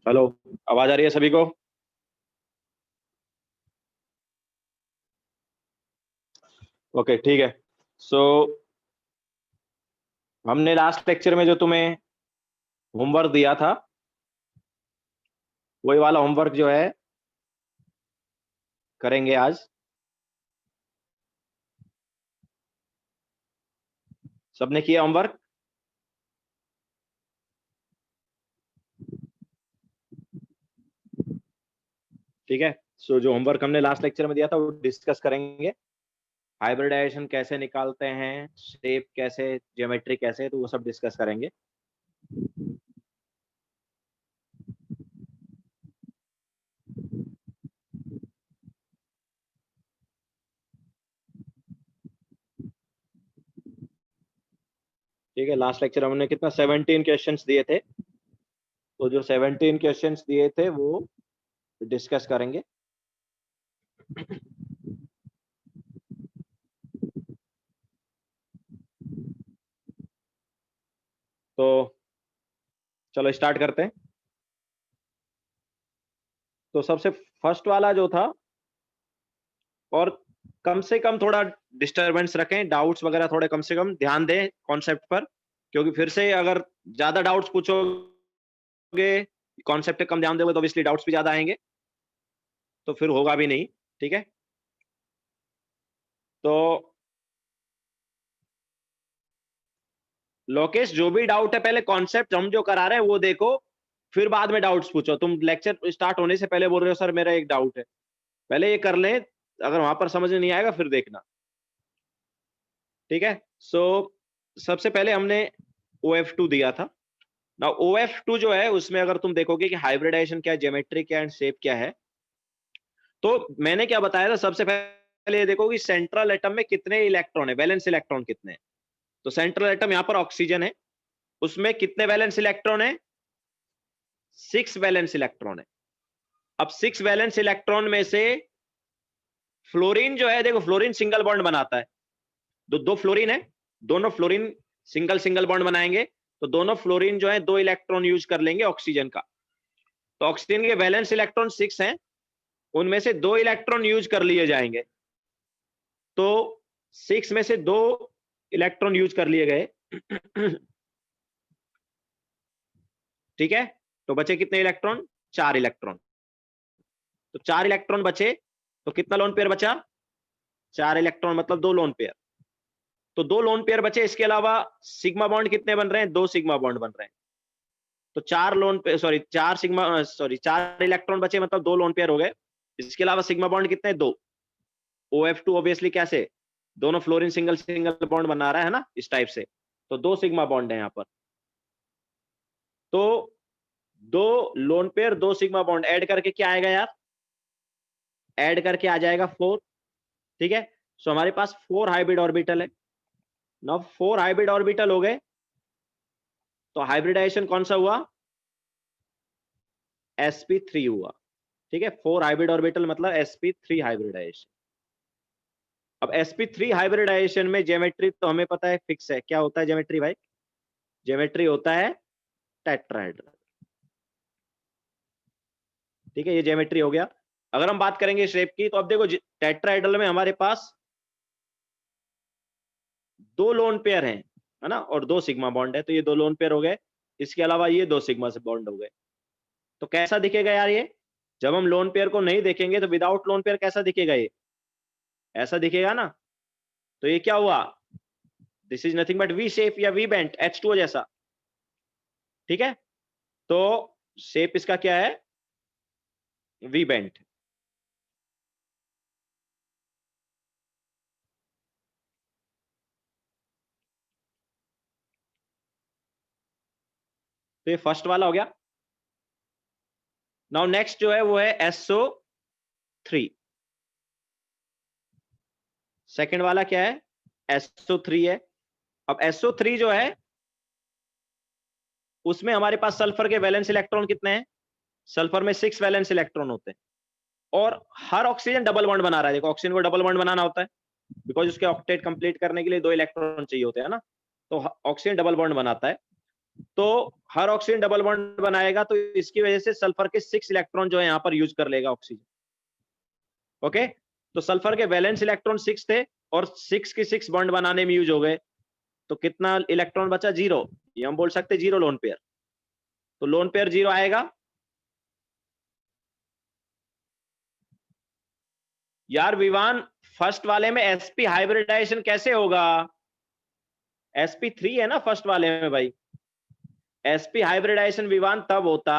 Hello, आवाज आ रही है सभी को? ओके, ठीक है। सो हमने लास्ट लेक्चर में जो तुम्हें होमवर्क दिया था, वही वाला होमवर्क जो है करेंगे आज। सबने किया होमवर्क? ठीक है। सो जो होमवर्क हमने लास्ट लेक्चर में दिया था वो डिस्कस करेंगे। हाइब्रिडाइजेशन कैसे निकालते हैं, शेप कैसे, ज्योमेट्री कैसे, तो वो सब डिस्कस करेंगे। ठीक है। लास्ट लेक्चर हमने कितना 17 क्वेश्चंस दिए थे, तो जो 17 क्वेश्चंस दिए थे वो डिस्कस करेंगे। तो चलो स्टार्ट करते हैं। तो सबसे फर्स्ट वाला जो था, और कम से कम थोड़ा डिस्टरबेंस रखें, डाउट्स वगैरह थोड़े कम से कम ध्यान दें कॉन्सेप्ट पर, क्योंकि फिर से अगर ज्यादा डाउट्स पूछोगे, कॉन्सेप्ट पे कम ध्यान दोगे तो ऑब्वियसली डाउट्स भी ज्यादा आएंगे, तो फिर होगा भी नहीं। ठीक है। तो लोकेश, जो भी डाउट है पहले कॉन्सेप्ट हम जो करा रहे हैं वो देखो, फिर बाद में डाउट्स पूछो। तुम लेक्चर स्टार्ट होने से पहले बोल रहे हो सर मेरा एक डाउट है, पहले ये कर लें, अगर वहां पर समझ में नहीं आएगा फिर देखना। ठीक है। सो सबसे पहले हमने OF2 दिया था ना। OF2 जो है उसमें अगर तुम देखोगे कि हाइब्रिडाइजेशन क्या है, ज्योमेट्री क्या है, शेप क्या है, तो मैंने क्या बताया था, सबसे पहले ये देखो कि सेंट्रल एटम में कितने इलेक्ट्रॉन है, वैलेंस इलेक्ट्रॉन कितने हैं। तो सेंट्रल एटम यहाँ पर ऑक्सीजन है, उसमें कितने वैलेंस इलेक्ट्रॉन है? 6 वैलेंस इलेक्ट्रॉन है। अब 6 वैलेंस इलेक्ट्रॉन में से फ्लोरीन जो है, देखो फ्लोरीन सिंगल बॉन्ड बनाता है, दो फ्लोरीन है, दोनों फ्लोरीन सिंगल सिंगल बॉन्ड बनाएंगे, तो दोनों फ्लोरीन जो है 2 इलेक्ट्रॉन यूज कर लेंगे ऑक्सीजन का। तो ऑक्सीजन के वैलेंस इलेक्ट्रॉन 6 हैं, उनमें से 2 इलेक्ट्रॉन यूज कर लिए जाएंगे। तो 6 में से 2 इलेक्ट्रॉन यूज कर लिए गए। ठीक है। तो बचे कितने इलेक्ट्रॉन? 4 इलेक्ट्रॉन। तो 4 इलेक्ट्रॉन बचे, तो कितना लोन पेयर बचा? 4 इलेक्ट्रॉन मतलब 2 लोन पेयर। तो 2 लोन पेयर बचे, इसके अलावा सिग्मा बॉन्ड कितने बन रहे हैं? 2 सिग्मा बॉन्ड बन रहे हैं। तो 4 lone pair, sorry 4 sigma, sorry 4 electron बचे मतलब 2 लोन पेयर हो गए। इसके अलावा सिग्मा बॉन्ड कितने? 2। OF2 ऑब्वियसली कैसे, दोनों फ्लोरीन सिंगल सिंगल बॉन्ड बना रहा है ना, इस टाइप से, तो 2 सिग्मा बॉन्ड है यहाँ पर। तो 2 lone pair 2 sigma bond add करके क्या आएगा यार? ऐड करके आ जाएगा 4। ठीक है। सो हमारे पास 4 हाइब्रिड ऑर्बिटल है ना। 4 हाइब्रिड ऑर्बिटल हो गए, तो हाइब्रिडाइजेशन कौन सा हुआ? sp3 हुआ। ठीक है। 4 हाइब्रिड ऑर्बिटल मतलब sp3 हाइब्रिडाइजेशन। अब sp3 हाइब्रिडाइजेशन में ज्योमेट्री तो हमें पता है फिक्स है, क्या होता है ज्योमेट्री भाई? ज्योमेट्री होता है टेट्राहेड्रल। ठीक है, ये ज्योमेट्री हो गया। अगर हम बात करेंगे शेप की, तो अब देखो टेट्राहेड्रल में हमारे पास 2 लोन पेयर हैं, है ना, और 2 सिग्मा बॉन्ड है, तो ये 2 लोन पेयर हो गए। इसके अलावा ये 2 सिग्मा से बॉन्ड हो गए। तो कैसा दिखेगा यार ये? जब हम लोन पेयर को नहीं देखेंगे तो विदाउट लोन पेयर कैसा दिखेगा ये? ऐसा दिखेगा ना। तो ये क्या हुआ? This is nothing but V shape या वी बेंट, H2O जैसा। ठीक है। तो शेप इसका क्या है? V bent. तो ये फर्स्ट वाला हो गया। नाउ नेक्स्ट जो है वो है SO3। सेकंड वाला क्या है? SO3 है। अब SO3 जो है उसमें हमारे पास सल्फर के वैलेंस इलेक्ट्रॉन कितने हैं? सल्फर में 6 वैलेंस इलेक्ट्रॉन होते हैं, और हर ऑक्सीजन डबल बॉन्ड बना रहा है। देखो ऑक्सीजन को डबल बॉन्ड बनाना होता है, बिकॉज उसके ऑक्टेट कंप्लीट करने के लिए 2 इलेक्ट्रॉन चाहिए होते हैं ना। तो ऑक्सीजन डबल बॉन्ड बनाता है। तो हर ऑक्सीजन डबल बॉन्ड बनाएगा, तो इसकी वजह से सल्फर के 6 इलेक्ट्रॉन जो है यहाँ पर यूज कर लेगा ऑक्सीजन। ओके, तो सल्फर के वैलेंस इलेक्ट्रॉन 6 थे और 6 के 6 बॉन्ड बनाने में यूज हो गए, तो कितना इलेक्ट्रॉन बचा? 0। ये हम बोल सकते 0 लोन पेयर। तो लोन पेयर 0 आएगा। यार विवान, फर्स्ट वाले में sp हाइब्रिडाइजेशन कैसे होगा? sp3 है ना फर्स्ट वाले में भाई। sp हाइब्रिडाइजेशन विवान तब होता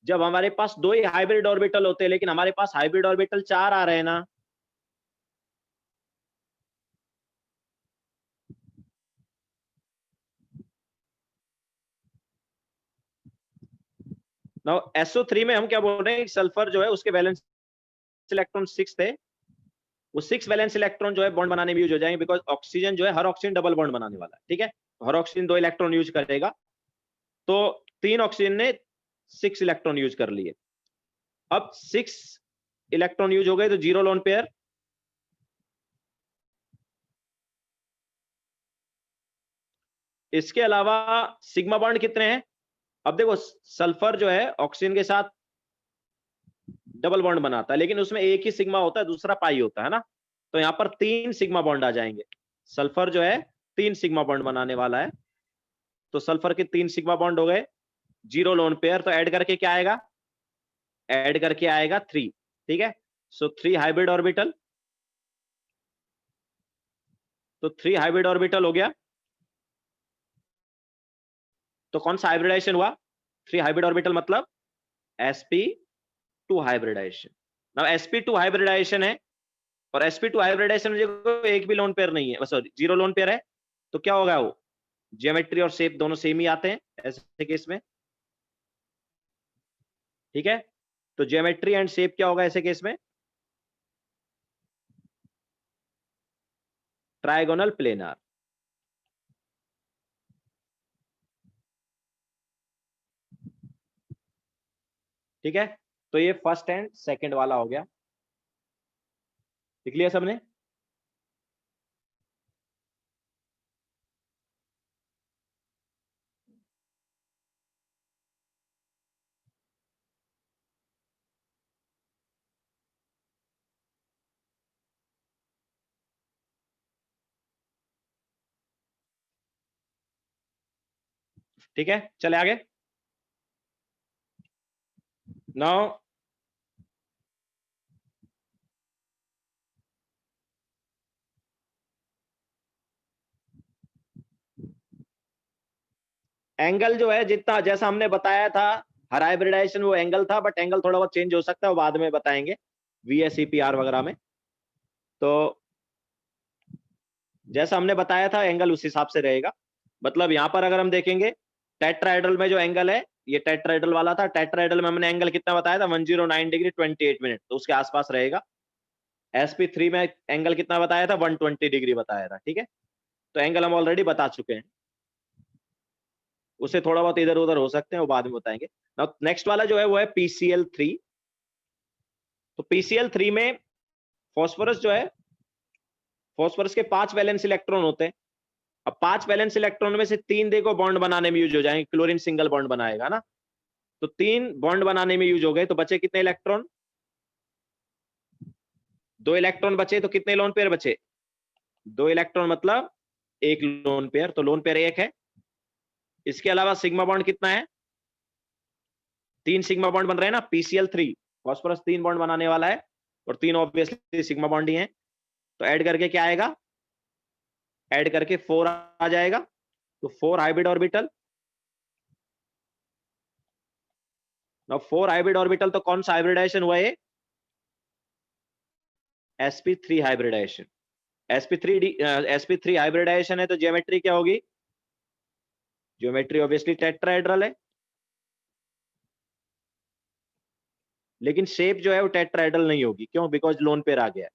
जब हमारे पास 2 ही हाइब्रिड ऑर्बिटल होते, लेकिन हमारे पास हाइब्रिड ऑर्बिटल 4 आ रहे हैं ना। नाउ SO3 में हम क्या बोल रहे हैं, सल्फर जो है उसके वैलेंस इलेक्ट्रॉन 6 थे, वो 6 वैलेंस इलेक्ट्रॉन जो है बॉन्ड बनाने में यूज हो जाएंगे, बिकॉज ऑक्सीजन जो है हर ऑक्सीजन डबल बॉन्ड बनाने वाला है। ठीक है, हर ऑक्सीजन 2 इलेक्ट्रॉन यूज करेगा, तो 3 ऑक्सीजन ने 6 इलेक्ट्रॉन यूज कर लिए। अब 6 इलेक्ट्रॉन यूज हो गए, तो 0 लोन पेयर। इसके अलावा सिग्मा बॉन्ड कितने हैं? अब देखो, सल्फर जो है ऑक्सीजन के साथ डबल बॉन्ड बनाता है, लेकिन उसमें एक ही सिग्मा होता है, दूसरा पाई होता है ना। तो यहाँ पर 3 सिग्मा बॉन्ड आ जाएंगे। सल्फर जो है 3 सिग्मा बॉन्ड बनाने वाला है, तो सल्फर के 3 सिग्मा बॉन्ड हो गए, 0 लोन पेयर। तो ऐड करके क्या आएगा? ऐड करके आएगा 3। ठीक है, सो 3 हाइब्रिड ऑर्बिटल। तो 3 हाइब्रिड ऑर्बिटल हो गया। तो कौन सा हाइब्रिडाइजेशन हुआ? 3 हाइब्रिड ऑर्बिटल मतलब sp2 hybridisation. Now sp2 hybridisation है, और sp2 हाइब्रिडाइजेशन में एक भी लोन पेयर नहीं है, सॉरी 0 लोन पेयर है, तो क्या होगा? वो ज्योमेट्री और शेप दोनों सेम ही आते हैं ऐसे केस में। ठीक है, तो ज्योमेट्री एंड शेप क्या होगा ऐसे केस में? Trigonal planar. ठीक है, तो ये फर्स्ट एंड सेकंड वाला हो गया। लिख लिया सबने? ठीक है, चले आगे। नाउ एंगल जो है, जितना जैसा हमने बताया था, हर हाइब्रिडाइजेशन वो एंगल था, बट एंगल थोड़ा बहुत चेंज हो सकता है, वो बाद में बताएंगे VSEPR वगैरह में। तो जैसा हमने बताया था एंगल उस हिसाब से रहेगा। मतलब यहाँ पर अगर हम देखेंगे, टेट्राहेड्रल में जो एंगल है, ये टेट्राहेड्रल वाला था। टेट्राहेड्रल में हमने एंगल कितना बताया था? 109 डिग्री 28 मिनट, तो उसके आसपास रहेगा। sp3 में एंगल कितना बताया था? 120 डिग्री बताया था। ठीक है, तो एंगल हम ऑलरेडी बता चुके हैं, उससे थोड़ा बहुत इधर उधर हो सकते हैं, वो बाद में बताएंगे। नेक्स्ट वाला जो है वो है PCl3। तो PCl3 में फॉस्फोरस जो है, फॉस्फोरस के 5 वैलेंस इलेक्ट्रॉन होते हैं। अब 5 वैलेंस इलेक्ट्रॉन में से 3 देखो बॉन्ड बनाने में यूज हो जाएंगे, क्लोरीन सिंगल बॉन्ड बनाएगा ना। तो 3 बॉन्ड बनाने में यूज हो गए, तो बचे कितने इलेक्ट्रॉन? 2 इलेक्ट्रॉन बचे, तो कितने लोन पेयर बचे? 2 इलेक्ट्रॉन मतलब 1 लोन पेयर, तो लोन पेयर 1 है। इसके अलावा सिग्मा बॉन्ड कितना है? 3 सिग्मा बॉन्ड बन रहे हैं ना। PCl3 फॉस्फोरस 3 बॉन्ड बनाने वाला है, और 3 ऑब्वियसली सिग्मा बॉन्ड ही है। तो ऐड करके क्या आएगा? ऐड करके 4 आ जाएगा, तो 4 hybrid orbital. Now 4 hybrid orbital, तो कौन सा हाइब्रिडाइजेशन हुआ? ये sp3 हाइब्रिडाइजेशन। sp3 हाइब्रिडाइजेशन है, तो ज्योमेट्री क्या होगी? ज्योमेट्री ऑब्वियसली टेट्राहेड्रल है, लेकिन शेप जो है वो टेट्राहेड्रल नहीं होगी। क्यों? बिकॉज लोन पेयर आ गया है।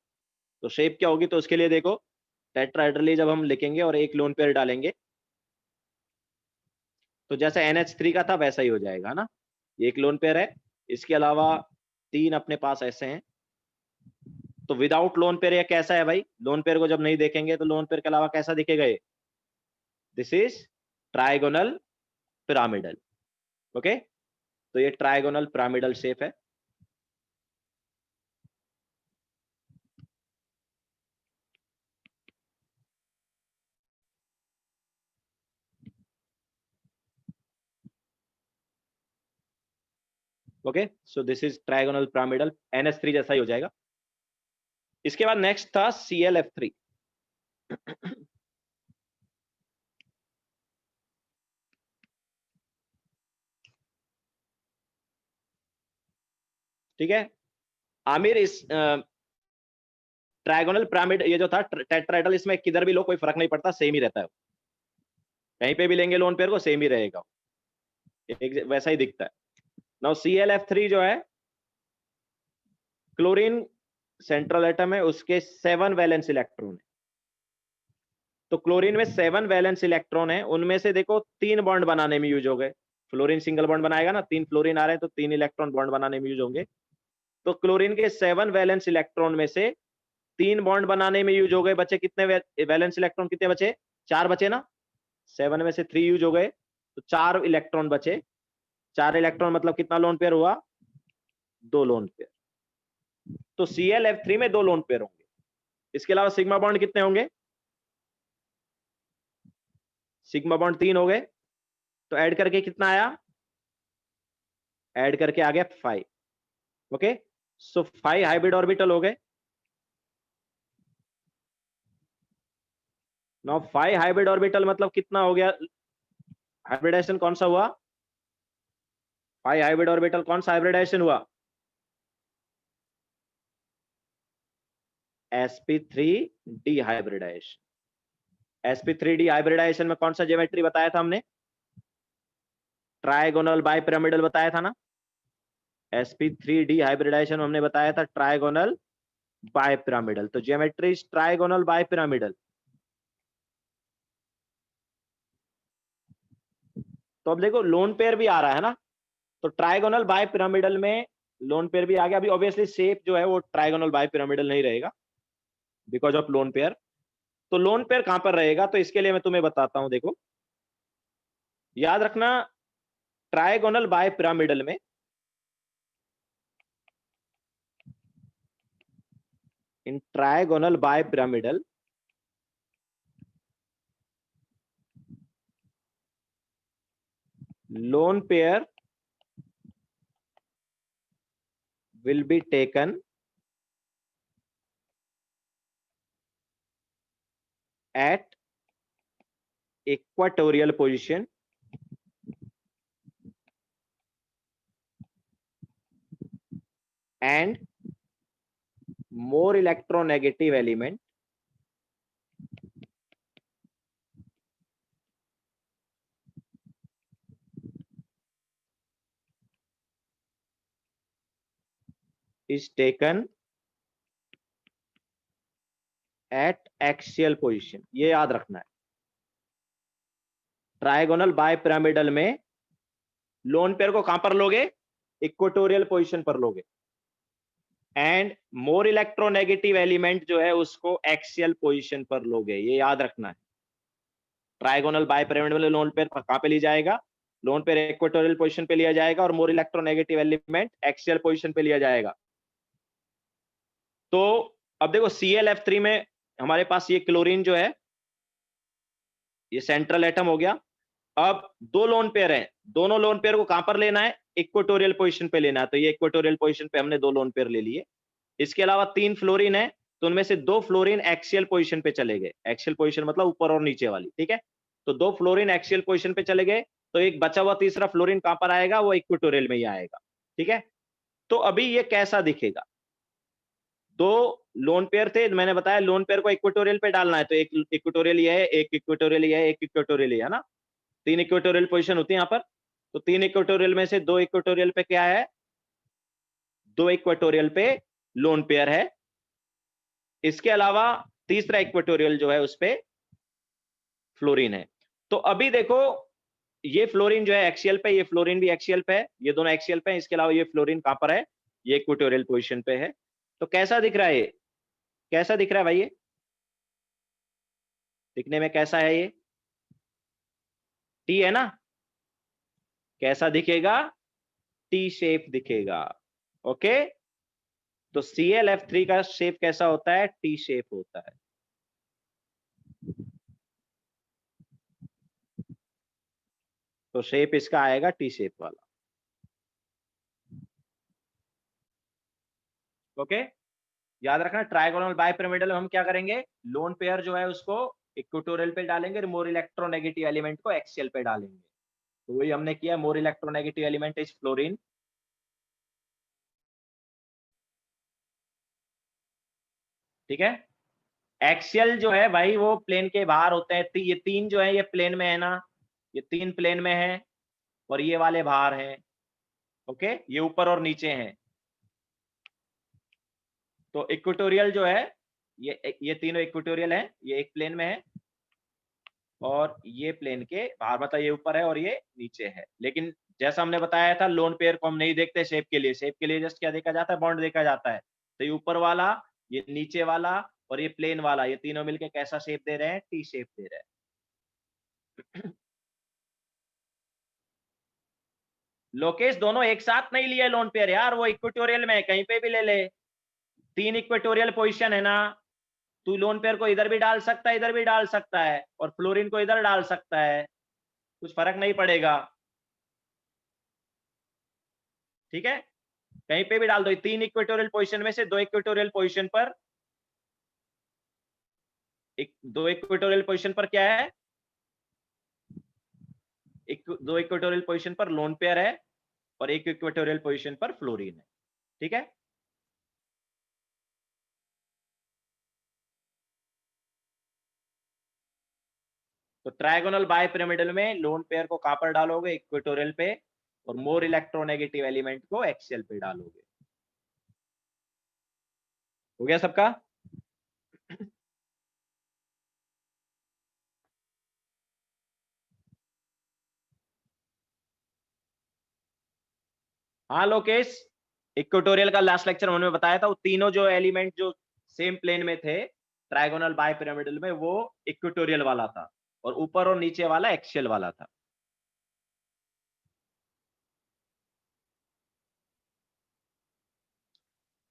तो शेप क्या होगी? तो उसके लिए देखो, टेट्राहेड्रल जब हम लिखेंगे और एक लोन पेयर डालेंगे, तो जैसा NH3 का था वैसा ही हो जाएगा ना। ये एक लोन पेयर है, इसके अलावा 3 अपने पास ऐसे हैं। तो विदाउट लोन पेयर ये कैसा है भाई? लोन पेयर को जब नहीं देखेंगे तो लोन पेयर के अलावा कैसा दिखेगा ये? This is trigonal pyramidal. Okay, तो ये ट्राइगोनल पिरामिडल शेप है। Okay, so this is trigonal pyramidal, NH3 जैसा ही हो जाएगा। इसके बाद नेक्स्ट था ClF3। ठीक है, आमिर इस ट्राइगोनल पिरामिड ये जो था टेट्राहेड्रल, इसमें किधर भी लो कोई फर्क नहीं पड़ता, सेम ही रहता है। कहीं पे भी लेंगे लोन पेयर को सेम ही रहेगा, एक वैसा ही दिखता है। नाउ ClF3 जो है क्लोरीन सेंट्रल एटम है, उसके 7 वैलेंस इलेक्ट्रॉन है। तो क्लोरीन में 7 वैलेंस इलेक्ट्रॉन है, उनमें से देखो 3 बॉन्ड बनाने में यूज हो गए। फ्लोरीन सिंगल बॉन्ड बनाएगा ना, 3 फ्लोरीन आ रहे हैं तो 3 इलेक्ट्रॉन बॉन्ड बनाने में यूज होंगे। तो क्लोरीन के 7 वैलेंस इलेक्ट्रॉन में से 3 बॉन्ड बनाने में यूज हो गए। बचे कितने वैलेंस इलेक्ट्रॉन, कितने बचे? 4 बचे ना, 7 में से 3 यूज हो गए तो 4 इलेक्ट्रॉन बचे। 4 इलेक्ट्रॉन मतलब कितना लोन पेयर हुआ? 2 लोन पेयर। तो ClF3 में 2 लोन पेयर होंगे। इसके अलावा सिग्मा बॉन्ड कितने होंगे? सिग्मा बॉन्ड 3 हो गए, तो ऐड करके कितना आया? ऐड करके आ गया 5। ओके, सो 5 हाइब्रिड ऑर्बिटल हो गए। नाउ 5 हाइब्रिड ऑर्बिटल मतलब कितना हो गया? हाइब्रिडाइजेशन कौन सा हुआ? 5 हाइब्रिड ऑर्बिटल कौन सा हाइब्रिडाइजेशन हुआ? sp3 डिहाइब्रिडाइजेशन। sp3 डिहाइब्रिडाइजेशन में कौन सा ज्योमेट्री बताया था हमने? ट्राइगोनल बाइपिरामिडल बताया था ना। sp3 डिहाइब्रिडाइजेशन हमने बताया था ट्राइगोनल बाइपिरामिडल। तो ज्योमेट्री ट्राइगोनल बाइपिरामिडल। तो अब देखो लोन पेयर भी आ रहा है ना, तो ट्राइगोनल बाइपिरामिडल में लोन पेयर भी आ गया। अभी ऑब्वियसली शेप जो है वो ट्राइगोनल बाइपिरामिडल नहीं रहेगा बिकॉज ऑफ लोन पेयर। तो लोन पेयर कहां पर रहेगा? तो इसके लिए मैं तुम्हें बताता हूं। देखो, याद रखना, ट्राइगोनल बाइपिरामिडल में in trigonal bipyramidal lone pair will be taken at equatorial position and more electronegative element is taken at axial position। ये याद रखना है, ट्राइगोनल बाइपिरामिडल में लोन पेयर को कहां पर लोगे? इक्वेटोरियल पोजीशन पर लोगे। एंड मोर इलेक्ट्रोनेगेटिव एलिमेंट जो है उसको एक्सियल पोजीशन पर लोगे, ये याद रखना है। ट्राइगोनल बाइपिरामिडल में लोन पेयर कहां पे ली जाएगा? लोन पेयर इक्वेटोरियल पोजीशन पे लिया जाएगा और more electronegative element axial position पे लिया जाएगा। तो अब देखो ClF3 में हमारे पास ये क्लोरीन जो है ये सेंट्रल एटम हो गया। अब 2 लोन पेयर हैं, दोनों लोन पेयर को कहां पर लेना है? इक्वेटोरियल पोजीशन पे लेना है। तो ये इक्वेटोरियल पोजीशन पे हमने 2 लोन पेयर ले लिए। इसके अलावा 3 फ्लोरीन है, तो उनमें से 2 फ्लोरीन एक्सियल पोजीशन पे चले गए। एक्सियल पोजीशन मतलब ऊपर और नीचे वाली, ठीक है। तो 2 फ्लोरीन एक्सियल पोजीशन पे चले गए, तो एक बचा हुआ तीसरा फ्लोरीन कहां पर आएगा? वो इक्वेटोरियल में ही आएगा, ठीक है। तो अभी ये कैसा दिखेगा? 2 लोन पेयर थे, मैंने बताया लोन पेयर को इक्वेटोरियल पे डालना है, तो एक इक्वेटोरियल ये है, एक इक्वेटोरियल ये है, एक इक्वेटोरियल ये है ना। 3 इक्वेटोरियल पोजीशन होती है यहाँ पर। तो 3 इक्वेटोरियल में से 2 इक्वेटोरियल पे क्या है? 2 इक्वेटोरियल पे लोन पेयर है। इसके अलावा तीसरा इक्वेटोरियल जो है उस पे फ्लोरीन है। तो अभी देखो, ये फ्लोरीन जो है एक्सियल पे, ये फ्लोरीन भी एक्सियल पे है, ये दोनों एक्सियल पे है। इसके अलावा ये फ्लोरीन कहां पर है? ये इक्वेटोरियल पोजीशन पे है। तो कैसा दिख रहा है ये? कैसा दिख रहा है भाई? ये दिखने में कैसा है ये? टी है ना, कैसा दिखेगा, टी शेप दिखेगा। ओके, तो Cl(F3) का शेप कैसा होता है, टी शेप होता है। तो शेप इसका आएगा टी शेप वाला। ओके, याद रखना ट्राइगोनल बाइपिरामिडल में हम क्या करेंगे, लोन पेयर जो है उसको इक्वेटोरियल पे डालेंगे, मोर इलेक्ट्रोनेगेटिव एलिमेंट को एक्सियल पे डालेंगे। तो वही हमने किया, more electronegative element is fluorine. ठीक है, एक्सियल जो है भाई वो प्लेन के बाहर होते हैं। ये तीन जो है ये प्लेन में है ना, ये तीन प्लेन में है और ये वाले बाहर हैं। ओके, ये ऊपर और नीचे हैं। तो इक्वेटोरियल जो है ये तीनों इक्वेटोरियल हैं, ये एक प्लेन में है और ये प्लेन के बाहर, मतलब ये ऊपर है और ये नीचे है। लेकिन जैसा हमने बताया था, लोन पेयर को हम नहीं देखते शेप के लिए। शेप के लिए जस्ट क्या देखा जाता है, बॉन्ड देखा जाता है। तो ये ऊपर वाला, ये नीचे वाला और ये प्लेन वाला, ये तीनों मिलके कैसा शेप दे रहे हैं, टी शेप दे रहे हैं। लोकेश दोनों एक साथ नहीं लिए लोन पेयर यार, वो इक्वेटोरियल में कहीं पे भी ले ले। तीन इक्वेटोरियल पोजीशन है ना, तू लोन पेयर को इधर भी डाल सकता है, इधर भी डाल सकता है, और फ्लोरीन को इधर डाल सकता है, कुछ फर्क नहीं पड़ेगा। ठीक है, कहीं पे भी डाल दो। तीन इक्वेटोरियल पोजीशन में से दो इक्वेटोरियल पोजीशन पर, दो इक्वेटोरियल पोजीशन पर क्या है, दो इक्वेटोरियल पोजीशन पर लोन पेयर है और एक इक्वेटोरियल पोजीशन पर फ्लोरीन है। ठीक है, तो ट्रायगोनल बाइपिरामिडल में लोन पेयर को कहां पर डालोगे, इक्वेटोरियल पे, और मोर इलेक्ट्रोनेगेटिव एलिमेंट को एक्सियल पे डालोगे। हो गया सबका? हाँ लोकेश, इक्वेटोरियल का लास्ट लेक्चर उन्होंने बताया था, वो तीनों जो एलिमेंट जो सेम प्लेन में थे ट्रायगोनल बाइपिरामिडल में, वो इक्वेटोरियल वाला था और ऊपर और नीचे वाला एक्सियल वाला था।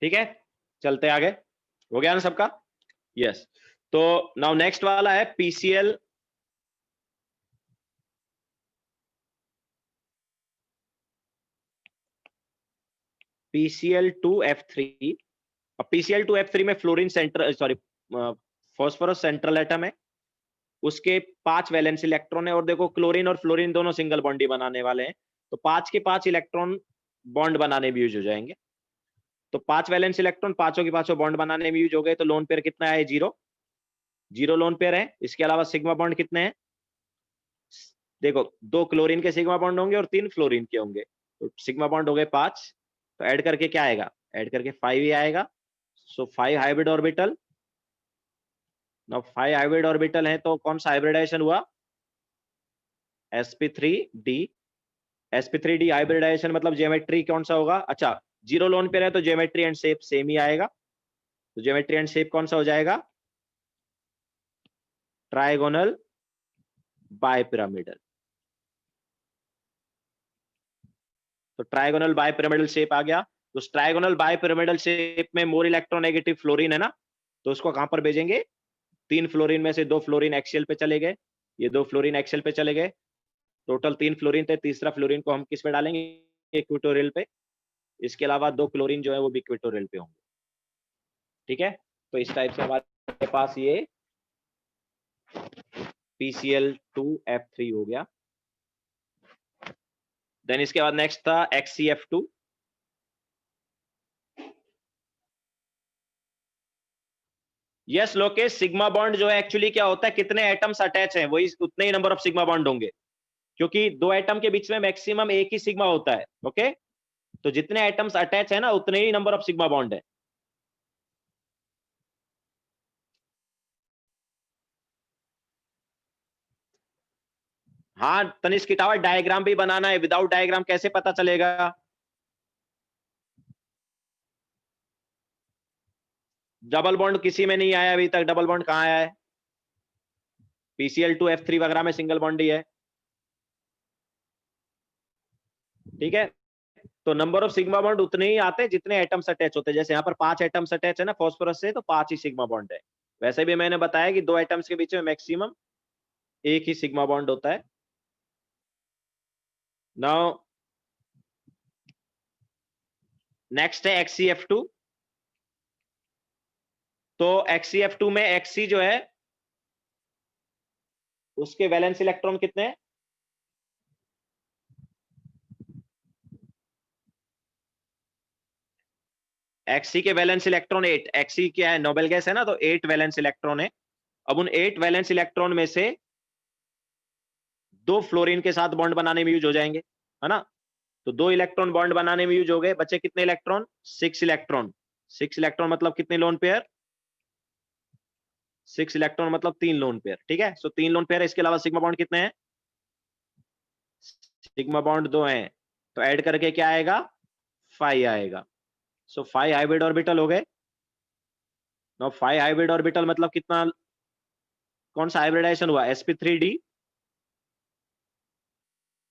ठीक है, चलते आगे। हो गया ना सबका? यस। तो नाउ नेक्स्ट वाला है पीसीएल PCl2F3। अब PCl2F3 में fluorine centre, sorry, phosphorus central atom है, उसके 5 वैलेंस इलेक्ट्रॉन है। और देखो क्लोरीन और फ्लोरीन दोनों सिंगल बॉन्ड ही बनाने वाले हैं, तो 5 के 5 इलेक्ट्रॉन बॉन्ड बनाने में यूज हो जाएंगे। तो 5 वैलेंस इलेक्ट्रॉन पांचों के पांचों बॉन्ड बनाने में यूज हो गए। तो लोन पेयर कितना है, 0, 0 लोन पेयर है। इसके अलावा सिग्मा बॉन्ड कितने हैं, देखो 2 क्लोरीन के सिग्मा बॉन्ड होंगे और 3 फ्लोरीन के होंगे, तो सिग्मा बॉन्ड हो गए 5। तो ऐड करके क्या आएगा, ऐड करके 5 ही आएगा। सो 5 hybrid orbital. Now 5 hybrid orbital है, तो कौन सा हाइब्रिडाइजेशन हुआ, sp3d। sp3d हाइब्रिडाइजेशन मतलब ज्योमेट्री कौन सा होगा, अच्छा 0 लोन पेयर है तो ज्योमेट्री एंड शेप सेम ही आएगा। तो ज्योमेट्री एंड शेप कौन सा हो जाएगा, ट्राइगोनल बाइपिरामिडल। तो ट्राइगोनल बाइपिरामिडल शेप आ गया। तो ट्राइगोनल बाइपिरामिडल शेप में मोर इलेक्ट्रोनेगेटिव फ्लोरीन है ना, तो उसको कहां पर भेजेंगे, 3 फ्लोरीन में से 2 फ्लोरीन एक्सियल पे चले गए, ये 2 फ्लोरीन एक्सियल पे चले गए। टोटल 3 फ्लोरीन थे, तीसरा फ्लोरीन को हम किस पे डालेंगे, इक्वेटोरियल पे। इसके अलावा 2 क्लोरीन जो है वो भी इक्वेटोरियल पे होंगे। ठीक है, तो इस टाइप से हमारे पास ये PCl2F3 हो गया। देन इसके बाद नेक्स्ट था XCF2। Yes Lokesh, sigma bond जो है एक्चुअली क्या होता है, कितने एटम्स अटैच हैं वही उतने ही नंबर ऑफ सिग्मा बॉन्ड होंगे, क्योंकि 2 एटम के बीच में मैक्सिमम एक ही सिग्मा होता है। ओके, तो जितने एटम्स अटैच है ना उतने ही नंबर ऑफ सिग्मा बॉन्ड है। हाँ तनिष्क गिटावर, डायग्राम भी बनाना है, विदाउट डायग्राम कैसे पता चलेगा, डबल बॉन्ड किसी में नहीं आया अभी तक, डबल बॉन्ड कहाँ आया है, PCl2F3 वगैरह में सिंगल बॉन्ड ही है। ठीक है, तो नंबर ऑफ सिग्मा बॉन्ड उतने ही आते हैं जितने एटम्स अटैच होते हैं। जैसे यहाँ पर 5 एटम्स अटैच है ना फॉस्फोरस से, तो 5 ही सिग्मा बॉन्ड है। वैसे भी मैंने बताया कि 2 एटम्स के बीच में मैक्सिमम एक ही सिग्मा बॉन्ड होता है। नाउ नेक्स्ट है XCF2। तो XCF2 में Xc जो है उसके वैलेंस इलेक्ट्रॉन कितने हैं? Xc के वैलेंस इलेक्ट्रॉन 8। Xc क्या है, नोबेल गैस है ना, तो 8 वैलेंस इलेक्ट्रॉन है। अब उन 8 वैलेंस इलेक्ट्रॉन में से 2 फ्लोरीन के साथ बॉन्ड बनाने में यूज हो जाएंगे, है ना। तो 2 इलेक्ट्रॉन बॉन्ड बनाने में यूज हो गए, बचे कितने इलेक्ट्रॉन? 6 इलेक्ट्रॉन। 6 इलेक्ट्रॉन मतलब कितने लोन पेयर? 6 इलेक्ट्रॉन मतलब 3 लोन पेयर। ठीक है, सो 3 लोन पेयर है। इसके अलावा सिग्मा बॉन्ड कितने हैं? सिग्मा बॉन्ड 2 हैं, तो ऐड करके क्या आएगा? 5 आएगा। सो 5 हाइब्रिड ऑर्बिटल हो गए। नाउ 5 हाइब्रिड ऑर्बिटल मतलब कितना, कौन सा हाइब्रिडाइजेशन हुआ? sp3d।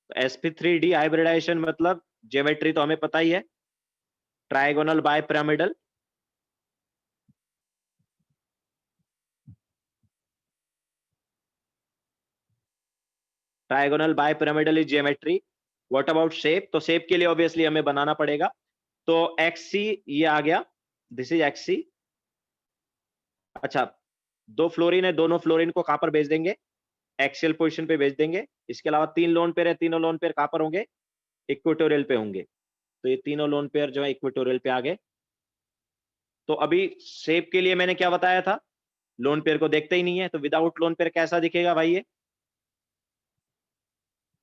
sp3d हाइब्रिडाइजेशन मतलब ज्योमेट्री तो हमें पता ही है, trigonal bipyramidal. Trigonal bipyramidal is geometry. What about shape? तो शेप के लिए ऑब्वियसली हमें बनाना पड़ेगा। तो XC ये आ गया, दिस इज XC। अच्छा, 2 फ्लोरीन है, दोनों फ्लोरीन को कहां पर भेज देंगे? एक्सियल पोजीशन पे भेज देंगे। इसके अलावा 3 लोन पेयर है, तीनों लोन पेयर कहां पर होंगे? इक्वेटोरियल पे होंगे। तो ये तीनों लोन पेयर जो है इक्वेटोरियल पे आ गए। तो अभी शेप के लिए मैंने क्या बताया था? लोन पेयर को देखते ही नहीं है, तो विदाउट लोन पेयर कैसा दिखेगा भाई ये?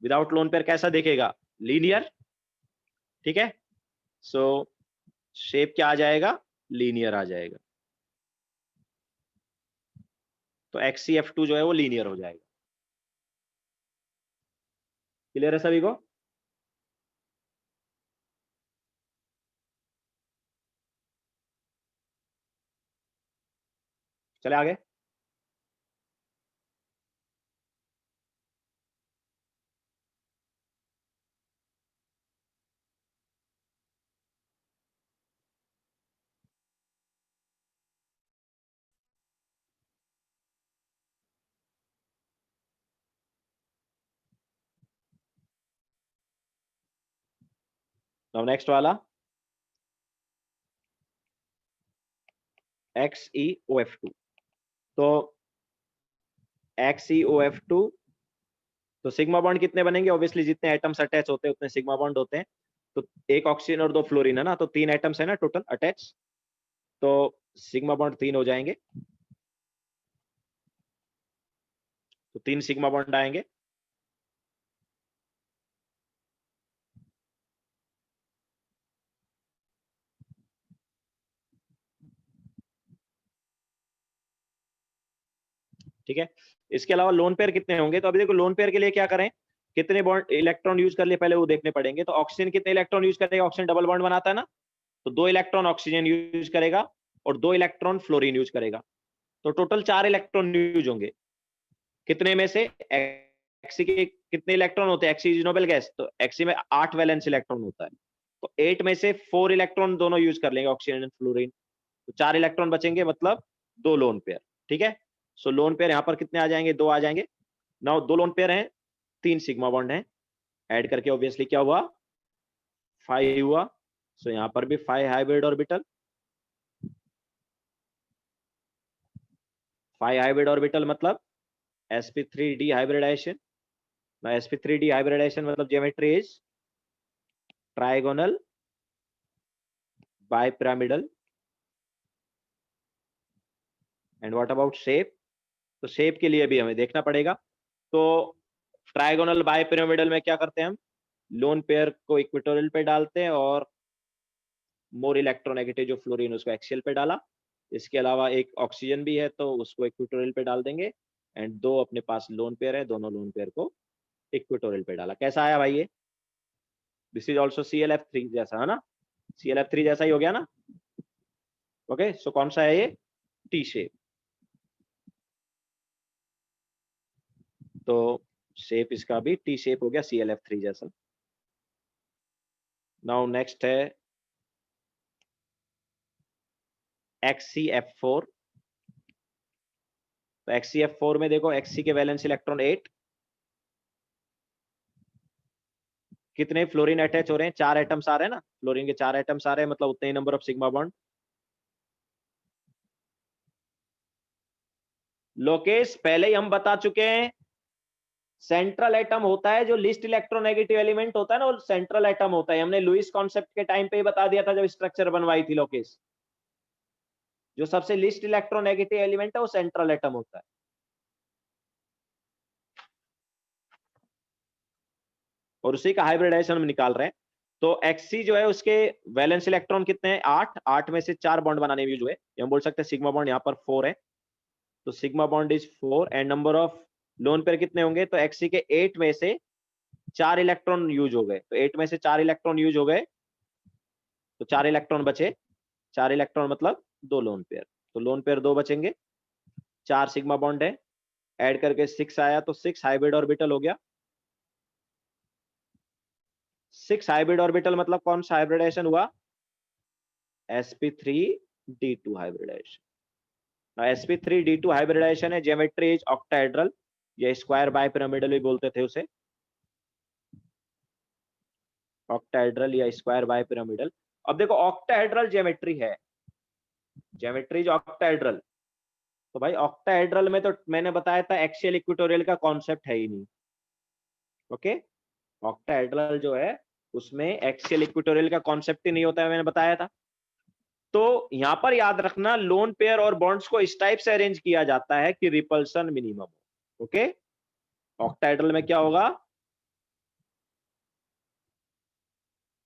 विदाउट लोन पेयर कैसा दिखेगा? लीनियर। ठीक है, सो शेप क्या आ जाएगा? लीनियर आ जाएगा। तो XCF2 जो है वो लीनियर हो जाएगा। क्लियर है सभी को? चले आगे। अब नेक्स्ट वाला XeOF2। तो XeOF2, तो सिग्मा बॉन्ड कितने बनेंगे? ऑब्वियसली जितने एटम्स अटैच होते हैं उतने सिग्मा बॉन्ड होते हैं। तो एक ऑक्सीजन और 2 फ्लोरीन है ना, तो 3 एटम्स है ना टोटल अटैच। तो सिग्मा बॉन्ड 3 हो जाएंगे। तो 3 सिग्मा बॉन्ड आएंगे। ठीक है, इसके अलावा लोन पेयर कितने होंगे? तो अभी देखो लोन पेयर के लिए क्या करें, कितने बॉन्ड इलेक्ट्रॉन यूज कर लिए पहले वो देखने पड़ेंगे। तो ऑक्सीजन कितने इलेक्ट्रॉन यूज करेगा? ऑक्सीजन डबल बॉन्ड बनाता है ना, तो 2 इलेक्ट्रॉन ऑक्सीजन यूज करेगा और 2 इलेक्ट्रॉन फ्लोरीन यूज करेगा। तो टोटल 4 इलेक्ट्रॉन यूज होंगे। कितने में से? एक्सी के कितने इलेक्ट्रॉन होते हैं? एक्सी इज नोबेल गैस, तो एक्सी में 8 वैलेंस इलेक्ट्रॉन होता है। तो 8 में से 4 इलेक्ट्रॉन दोनों यूज कर लेंगे, ऑक्सीजन एंड फ्लोरीन। तो 4 इलेक्ट्रॉन बचेंगे, मतलब 2 लोन पेयर। ठीक है, सो लोन पेयर यहाँ पर कितने आ जाएंगे? 2 आ जाएंगे। नाउ 2 लोन पेयर हैं, 3 सिग्मा बॉन्ड हैं, ऐड करके ऑब्वियसली क्या हुआ? 5 हुआ। सो यहाँ पर भी 5 हाइब्रिड ऑर्बिटल। 5 हाइब्रिड ऑर्बिटल मतलब sp3d हाइब्रिडाइजेशन। ना sp3d हाइब्रिडाइजेशन मतलब geometry is trigonal bipyramidal. And what about shape? तो शेप के लिए भी हमें देखना पड़ेगा। तो ट्राइगोनल बाइपिरामिडल में क्या करते हैं हम? लोन पेयर को इक्वेटोरियल पे डालते हैं और मोर इलेक्ट्रोनेगेटिव जो फ्लोरीन उसको एक्सियल पे डाला। इसके अलावा एक ऑक्सीजन भी है तो उसको इक्वेटोरियल पे डाल देंगे। एंड 2 अपने पास लोन पेयर है, दोनों लोन पेयर को इक्वेटोरियल पे डाला। कैसा आया भाई ये? दिस इज ऑल्सो ClF3 जैसा, है ना? ClF3 जैसा ही हो गया ना? ओके, सो कौन सा है ये? T shape. तो शेप इसका भी टी शेप हो गया, ClF3 जैसा। नाउ नेक्स्ट है XCF4। तो XCF4 में देखो XC के वैलेंस इलेक्ट्रॉन 8, कितने फ्लोरीन अटैच हो रहे हैं, 4 एटम्स आ रहे हैं ना, फ्लोरीन के 4 एटम्स आ रहे हैं, मतलब उतने ही number of sigma bond. Lokesh पहले ही हम बता चुके हैं, सेंट्रल एटम होता है जो लिस्ट इलेक्ट्रोनेगेटिव एलिमेंट होता है ना, वो सेंट्रल एटम होता है। हमने लुईस कॉन्सेप्ट के टाइम पे ही बता दिया था जब स्ट्रक्चर बनवाई थी लोकेश। जो सबसे लिस्ट इलेक्ट्रोनेगेटिव एलिमेंट है वो सेंट्रल एटम होता है। और उसी का हाइब्रिडाइजेशन हम निकाल रहे हैं। तो Xc जो है उसके वैलेंस इलेक्ट्रॉन कितने हैं, 8। 8 में से 4 बॉन्ड बनाने में यूज हुए, हम बोल सकते हैं सिग्मा बॉन्ड यहाँ पर 4 है, तो sigma bond is 4 and number of lone pair कितने होंगे, तो Xc के 8 में से 4 इलेक्ट्रॉन यूज हो गए, तो 8 में से 4 इलेक्ट्रॉन यूज हो गए, तो 4 इलेक्ट्रॉन बचे। 4 इलेक्ट्रॉन मतलब 2 लोन पेयर, तो लोन पेयर 2 बचेंगे, 4 सिग्मा बॉन्ड है, ऐड करके 6 आया, तो 6 हाइब्रिड ऑर्बिटल हो गया। 6 हाइब्रिड ऑर्बिटल मतलब कौन सा हाइब्रिडाइजेशन हुआ, sp3d2 हाइब्रिडाइजेशन। sp3d2 हाइब्रिडाइजेशन है, ज्योमेट्री इज ऑक्टाहेड्रल, या स्क्वायर बाइपिरामिडल भी बोलते थे उसे, ऑक्टाहेड्रल या स्क्वायर बाइपिरामिडल। अब देखो ऑक्टाहेड्रल ज्योमेट्री है, ज्योमेट्री जो ऑक्टाहेड्रल, तो भाई ऑक्टाहेड्रल में तो मैंने बताया था एक्सियल इक्वेटोरियल का कॉन्सेप्ट है ही नहीं। ओके, ऑक्टाहेड्रल जो है उसमें एक्सियल इक्वेटोरियल का कॉन्सेप्ट ही नहीं होता है, मैंने बताया था। तो यहां पर याद रखना, लोन पेयर और बॉन्ड्स को इस टाइप से अरेंज किया जाता है कि रिपल्सन मिनिमम हो। ओके, ऑक्टाहेड्रल में क्या होगा,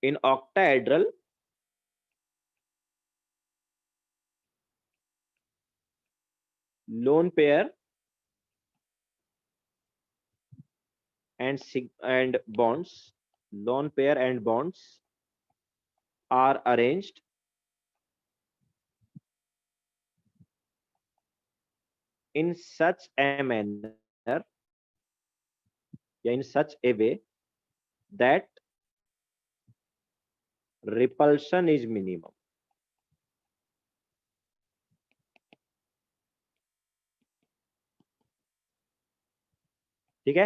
in octahedral lone pair and bonds, lone pair and bonds are arranged in such a manner, या in such a way that repulsion is minimum। ठीक है,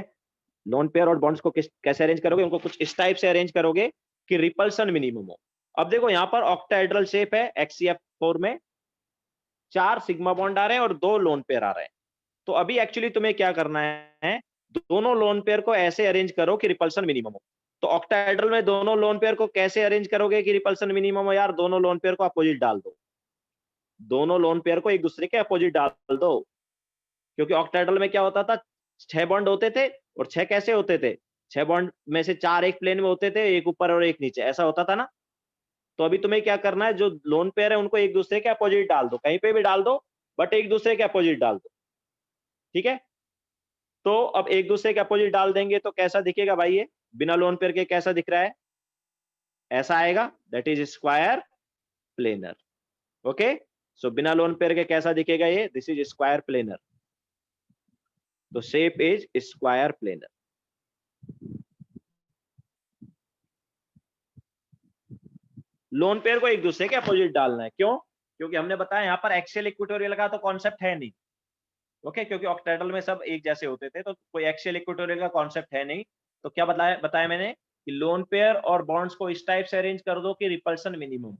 लोन पेयर और बॉन्ड्स को कैसे अरेंज करोगे, उनको कुछ इस टाइप से अरेंज करोगे कि रिपल्सन मिनिमम हो। अब देखो यहाँ पर ऑक्टाहेड्रल शेप है, XCF4 में 4 सिग्मा बॉन्ड आ रहे हैं और 2 लोन पेयर आ रहे हैं। तो अभी एक्चुअली तुम्हें क्या करना है, दोनों लोन पेयर को ऐसे अरेंज करो कि रिपल्सन मिनिमम हो। तो ऑक्टाहेड्रल में दोनों लोन पेयर को कैसे अरेंज करोगे कि रिपल्सन मिनिमम हो यार, दोनों लोन पेयर को अपोजिट डाल दो, दोनों लोन पेयर को एक दूसरे के अपोजिट डाल दो। क्योंकि ऑक्टाहेड्रल में क्या होता था, 6 बॉन्ड होते थे, और 6 कैसे होते थे, 6 बॉन्ड में से 4 एक प्लेन में होते थे, एक ऊपर और एक नीचे, ऐसा होता था ना। तो अभी तुम्हें क्या करना है, जो लोन पेयर है उनको एक दूसरे के अपोजिट डाल दो, कहीं पे भी डाल दो, बट एक दूसरे के अपोजिट डाल दो। ठीक है, तो अब एक दूसरे के अपोजिट डाल देंगे तो कैसा दिखेगा भाई, ये बिना लोन पेयर के कैसा दिख रहा है, ऐसा आएगा, that is square planar. Okay, so बिना लोन पेयर के कैसा दिखेगा ये, दिस इज स्क्वायर प्लेनर, तो shape is square planar. Lone pair को एक दूसरे के अपोजिट डालना है, क्यों, क्योंकि हमने बताया यहाँ पर एक्सियल इक्वेटोरियल का तो कॉन्सेप्ट है नहीं। ओके, क्योंकि ऑक्टाहेड्रल में सब एक जैसे होते थे, तो कोई एक्सियल इक्वेटोरियल का कॉन्सेप्ट है नहीं। तो क्या बताया बताया मैंने कि लोन पेयर और बॉन्ड्स को इस टाइप से अरेंज कर दो कि रिपल्सन मिनिमम।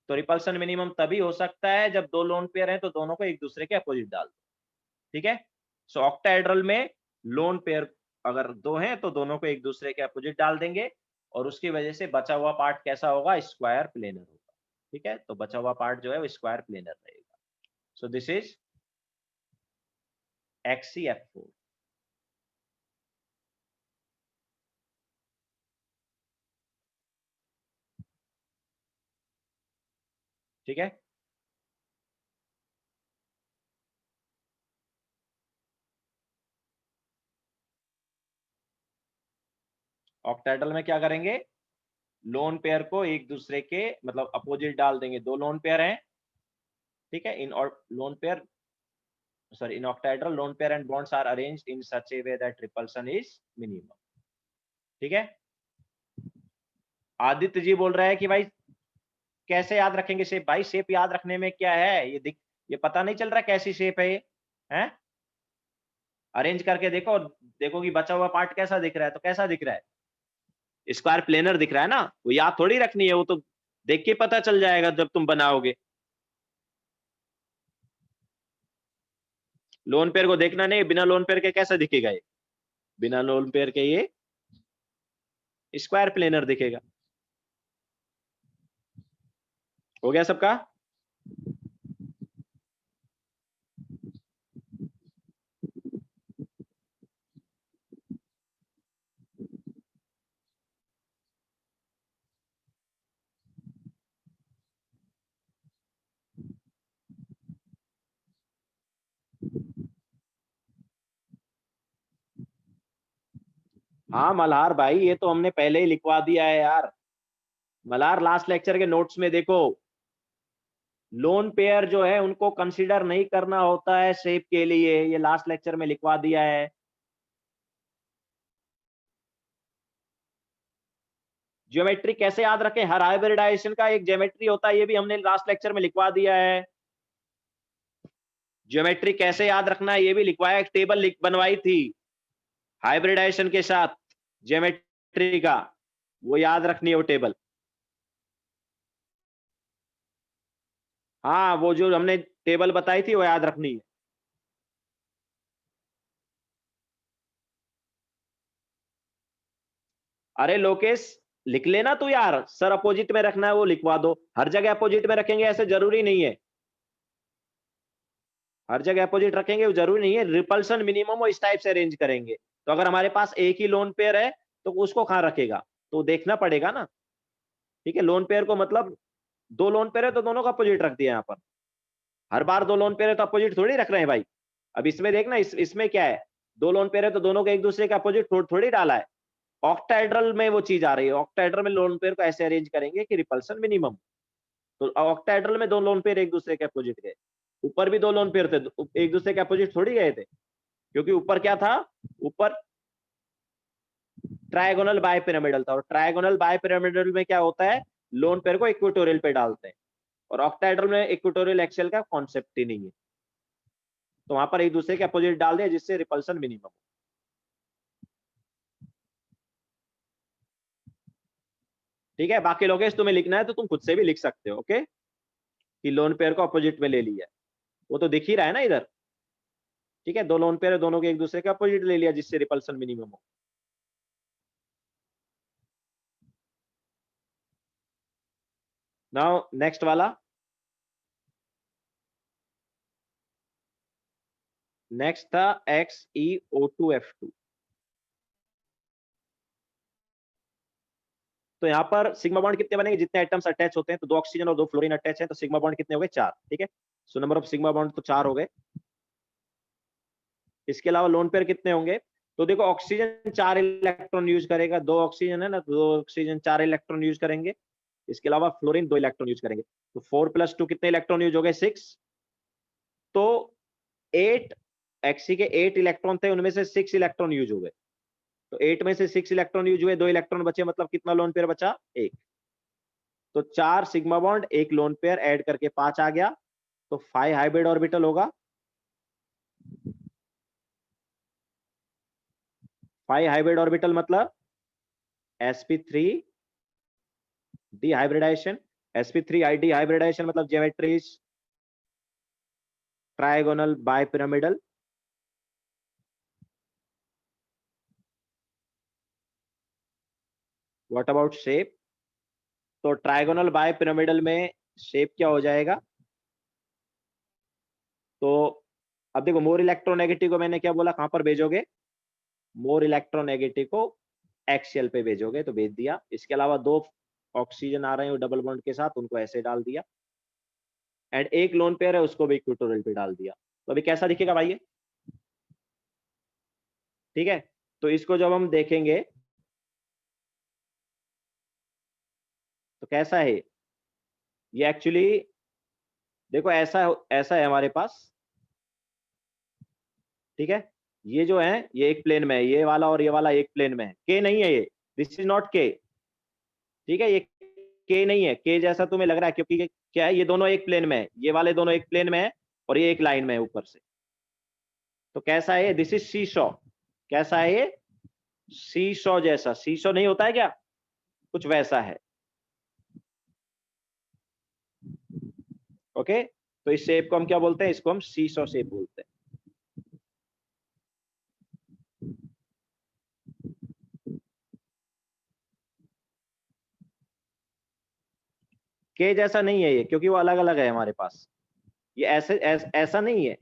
तो रिपल्सन मिनिमम तभी हो सकता है जब 2 लोन पेयर हैं तो दोनों को एक दूसरे के अपोजिट डाल दो। ठीक है, सो ऑक्टाहेड्रल में लोन पेयर अगर 2 हैं तो दोनों को एक दूसरे के अपोजिट डाल देंगे, और उसकी वजह से बचा हुआ पार्ट कैसा होगा, स्क्वायर प्लेनर होगा। ठीक है, तो बचा हुआ पार्ट जो है वो स्क्वायर प्लेनर रहेगा। So this is XCF4। ठीक है, ऑक्टाहेड्रल में क्या करेंगे, लोन पेयर को एक दूसरे के मतलब अपोजिट डाल देंगे, 2 लोन पेयर हैं। ठीक है, इन और lone pair, sorry, in octahedral lone pair and bonds are arranged in such a way that repulsion is minimum। ठीक है, आदित्य जी बोल रहे हैं कि भाई कैसे याद रखेंगे शेप? भाई शेप याद रखने में क्या है, ये पता नहीं चल रहा कैसी शेप है ये? हैं? अरेंज करके देखो, देखो कि बचा हुआ पार्ट कैसा दिख रहा है, तो कैसा दिख रहा है? स्क्वायर प्लेनर दिख रहा है ना, वो याद थोड़ी रखनी है, वो तो देख के पता चल जाएगा जब तुम बनाओगे। लोन पेयर को देखना नहीं, बिना लोन पेयर के कैसा दिखेगा ये? बिना लोन पेयर के ये स्क्वायर प्लेनर दिखेगा। हो गया सबका? हाँ मल्हार भाई, ये तो हमने पहले ही लिखवा दिया है यार। मल्हार लास्ट लेक्चर के नोट्स में देखो, लोन पेयर जो है उनको कंसीडर नहीं करना होता है शेप के लिए, ये लास्ट लेक्चर में लिखवा दिया है। ज्योमेट्री कैसे याद रखें? हर हाइब्रिडाइजेशन का एक ज्योमेट्री होता है, ये भी हमने लास्ट लेक्चर में लिखवा दिया है। ज्योमेट्री कैसे याद रखना है ये भी लिखवाया, एक टेबल बनवाई थी हाइब्रिडाइजेशन के साथ ज्योमेट्री का, वो याद रखनी है वो टेबल। हाँ वो जो हमने टेबल बताई थी वो याद रखनी है। अरे लोकेश, लिख लेना तू यार, सर अपोजिट में रखना है वो लिखवा दो, हर जगह अपोजिट में रखेंगे ऐसे जरूरी नहीं है। हर जगह अपोजिट रखेंगे वो जरूरी नहीं है, रिपल्सन मिनिमम वो इस टाइप से अरेंज करेंगे। तो अगर हमारे पास एक ही लोन पेयर है तो उसको कहाँ रखेगा, तो देखना पड़ेगा ना। ठीक है, लोन पेयर को मतलब दो लोन पेयर है तो दोनों का अपोजिट रख दिया यहाँ पर। हर बार दो लोन पेयर है तो अपोजिट थोड़ी रख रहे हैं भाई। अब इसमें देखना, इसमें क्या है, दो लोन पेयर है तो दोनों के एक दूसरे के अपोजिट थोड़ी डाला है। ऑक्टाहेड्रल में वो चीज आ रही है, ऑक्टाहेड्रल में लोन पेयर को ऐसे अरेंज करेंगे कि रिपल्सन मिनिमम। तो ऑक्टाहेड्रल में दो लोन पेयर एक दूसरे के अपोजिट गए, ऊपर भी दो लोन पेयर थे, एक दूसरे के अपोजिट थोड़ी गए थे, क्योंकि ऊपर क्या था, ऊपर ट्रायगोनल बाय पिरामिडल था, और ट्रायगोनल बाय पिरामिडल में क्या होता है, लोन पेयर को इक्वेटोरियल पे डालते हैं, और ऑक्टाहेड्रल में इक्वेटोरियल एक्सेल का कॉन्सेप्ट ही नहीं है, तो वहां पर एक दूसरे के अपोजिट डाल दिया जिससे रिपल्सन मिनिमम हो। ठीक है, बाकी लोकेश तुम्हें लिखना है तो तुम खुद से भी लिख सकते हो, ओके, कि लोन पेयर को अपोजिट में ले लिया, वो तो दिख ही रहा है ना इधर। ठीक है, दो लोन पेयर है, दोनों के एक दूसरे के अपोजिट ले लिया जिससे रिपल्सन मिनिमम हो। नाउ नेक्स्ट वाला, नेक्स्ट था XeO2F2। तो यहाँ पर सिग्मा बॉन्ड कितने बनेंगे, जितने एटम्स अटैच होते हैं, तो दो ऑक्सीजन और दो फ्लोरीन अटैच है, तो सिग्मा बॉन्ड कितने हो गए, 4। ठीक है, so number of sigma bond तो 4 हो गए। इसके अलावा लोन पेयर कितने होंगे, तो देखो ऑक्सीजन 4 इलेक्ट्रॉन यूज करेगा, दो ऑक्सीजन है ना, तो दो ऑक्सीजन 4 इलेक्ट्रॉन यूज करेंगे। इसके अलावा फ्लोरीन 2 इलेक्ट्रॉन यूज करेंगे, तो 4 + 2 कितने इलेक्ट्रॉन यूज हो गए, 6। तो 8, एक्सी के 8 इलेक्ट्रॉन थे, उनमें से 6 इलेक्ट्रॉन यूज हो गए, तो 8 में से 6 इलेक्ट्रॉन यूज हुए, 2 इलेक्ट्रॉन बचे, मतलब कितना लोन पेयर बचा, 1। तो 4 sigma bond, 1 loan pair add करके 5 आ गया, तो 5 हाइब्रिड ऑर्बिटल होगा। 5 हाइब्रिड ऑर्बिटल मतलब sp3 डिहाइब्रिडाइजेशन, sp3 डिहाइब्रिडाइजेशन मतलब geometry trigonal bipyramidal. What about shape, तो ट्रायगोनल बाइपिरामिडल में शेप क्या हो जाएगा, तो अब देखो मोर इलेक्ट्रोनेगेटिव को मैंने क्या बोला, कहां पर भेजोगे, मोर इलेक्ट्रोनेगेटिव को एक्सियल पे भेजोगे, तो भेज दिया। इसके अलावा दो ऑक्सीजन आ रहे हैं डबल बॉन्ड के साथ, उनको ऐसे डाल दिया, एंड एक लोन पेयर है उसको भी इक्वेटोरियल पे डाल दिया, तो अभी कैसा दिखेगा भाई ये? ठीक है, तो इसको जब हम देखेंगे तो कैसा है ये, एक्चुअली देखो ऐसा ऐसा है हमारे पास। ठीक है, ये जो है ये एक प्लेन में है, ये वाला और ये वाला एक प्लेन में है, के नहीं है ये, दिस इज नॉट के। ठीक है, ये के नहीं है, के जैसा तुम्हें लग रहा है क्योंकि क्या है, ये दोनों एक प्लेन में है, ये वाले दोनों एक प्लेन में है और ये एक लाइन में है ऊपर से। तो कैसा है ये? This is seesaw. कैसा है ये? सी शॉ जैसा। सी शॉ नहीं होता है क्या, कुछ वैसा है। ओके, तो इस शेप को हम क्या बोलते हैं? इसको हम सी शॉ शेप बोलते हैं। के जैसा नहीं है ये, क्योंकि वो अलग अलग है हमारे पास। ये ऐसा नहीं है,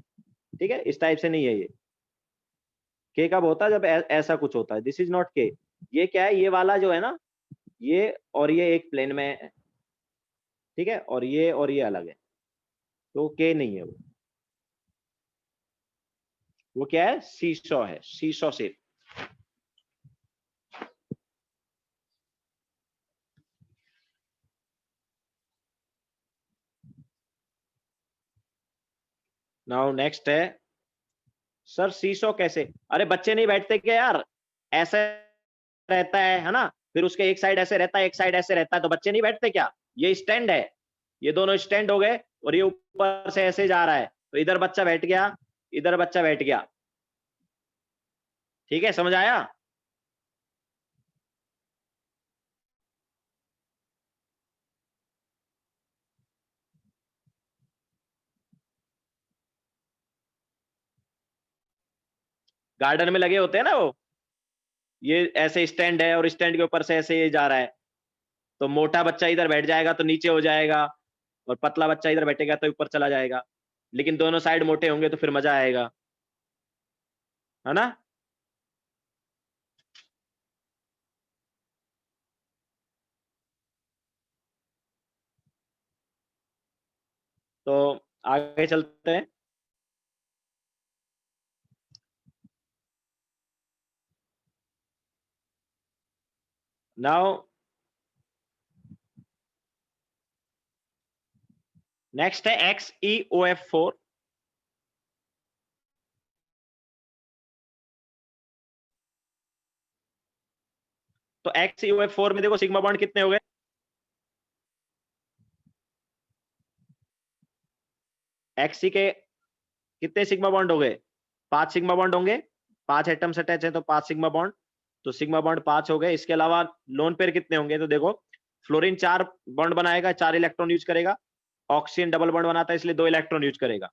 ठीक है, इस टाइप से नहीं है ये। के कब होता है? जब ऐसा कुछ होता है। दिस इज नॉट के। ये क्या है? ये वाला जो है ना, ये और ये एक प्लेन में है, ठीक है, और ये अलग है, तो के नहीं है वो क्या है? सीसॉ है, सीसॉ शेप। नाउ नेक्स्ट है, सर सीसॉ कैसे? अरे बच्चे नहीं बैठते क्या यार? ऐसे रहता है ना, फिर उसके एक साइड ऐसे रहता है, एक साइड ऐसे रहता है, तो बच्चे नहीं बैठते क्या? ये स्टैंड है, ये दोनों स्टैंड हो गए, और ये ऊपर से ऐसे जा रहा है, तो इधर बच्चा बैठ गया, इधर बच्चा बैठ गया। ठीक है, समझ आया? गार्डन में लगे होते हैं ना वो, ये ऐसे स्टैंड है और स्टैंड के ऊपर से ऐसे ये जा रहा है, तो मोटा बच्चा इधर बैठ जाएगा तो नीचे हो जाएगा, और पतला बच्चा इधर बैठेगा तो ऊपर चला जाएगा। लेकिन दोनों साइड मोटे होंगे तो फिर मजा आएगा, है ना? तो आगे चलते हैं। नाउ नेक्स्ट है XeOF4। तो XeOF4 में देखो सिग्मा बॉन्ड कितने हो गए? Xe के कितने सिग्मा बॉन्ड हो गए? 5 सिग्मा बॉन्ड होंगे, 5 एटम्स अटैच है तो 5 सिग्मा बॉन्ड, तो सिग्मा बॉन्ड 5 हो गए। इसके अलावा लोन पेयर कितने होंगे? तो देखो, फ्लोरीन 4 बॉन्ड बनाएगा, 4 इलेक्ट्रॉन यूज करेगा। ऑक्सीजन डबल बॉन्ड बनाता है, इसलिए 2 इलेक्ट्रॉन यूज करेगा,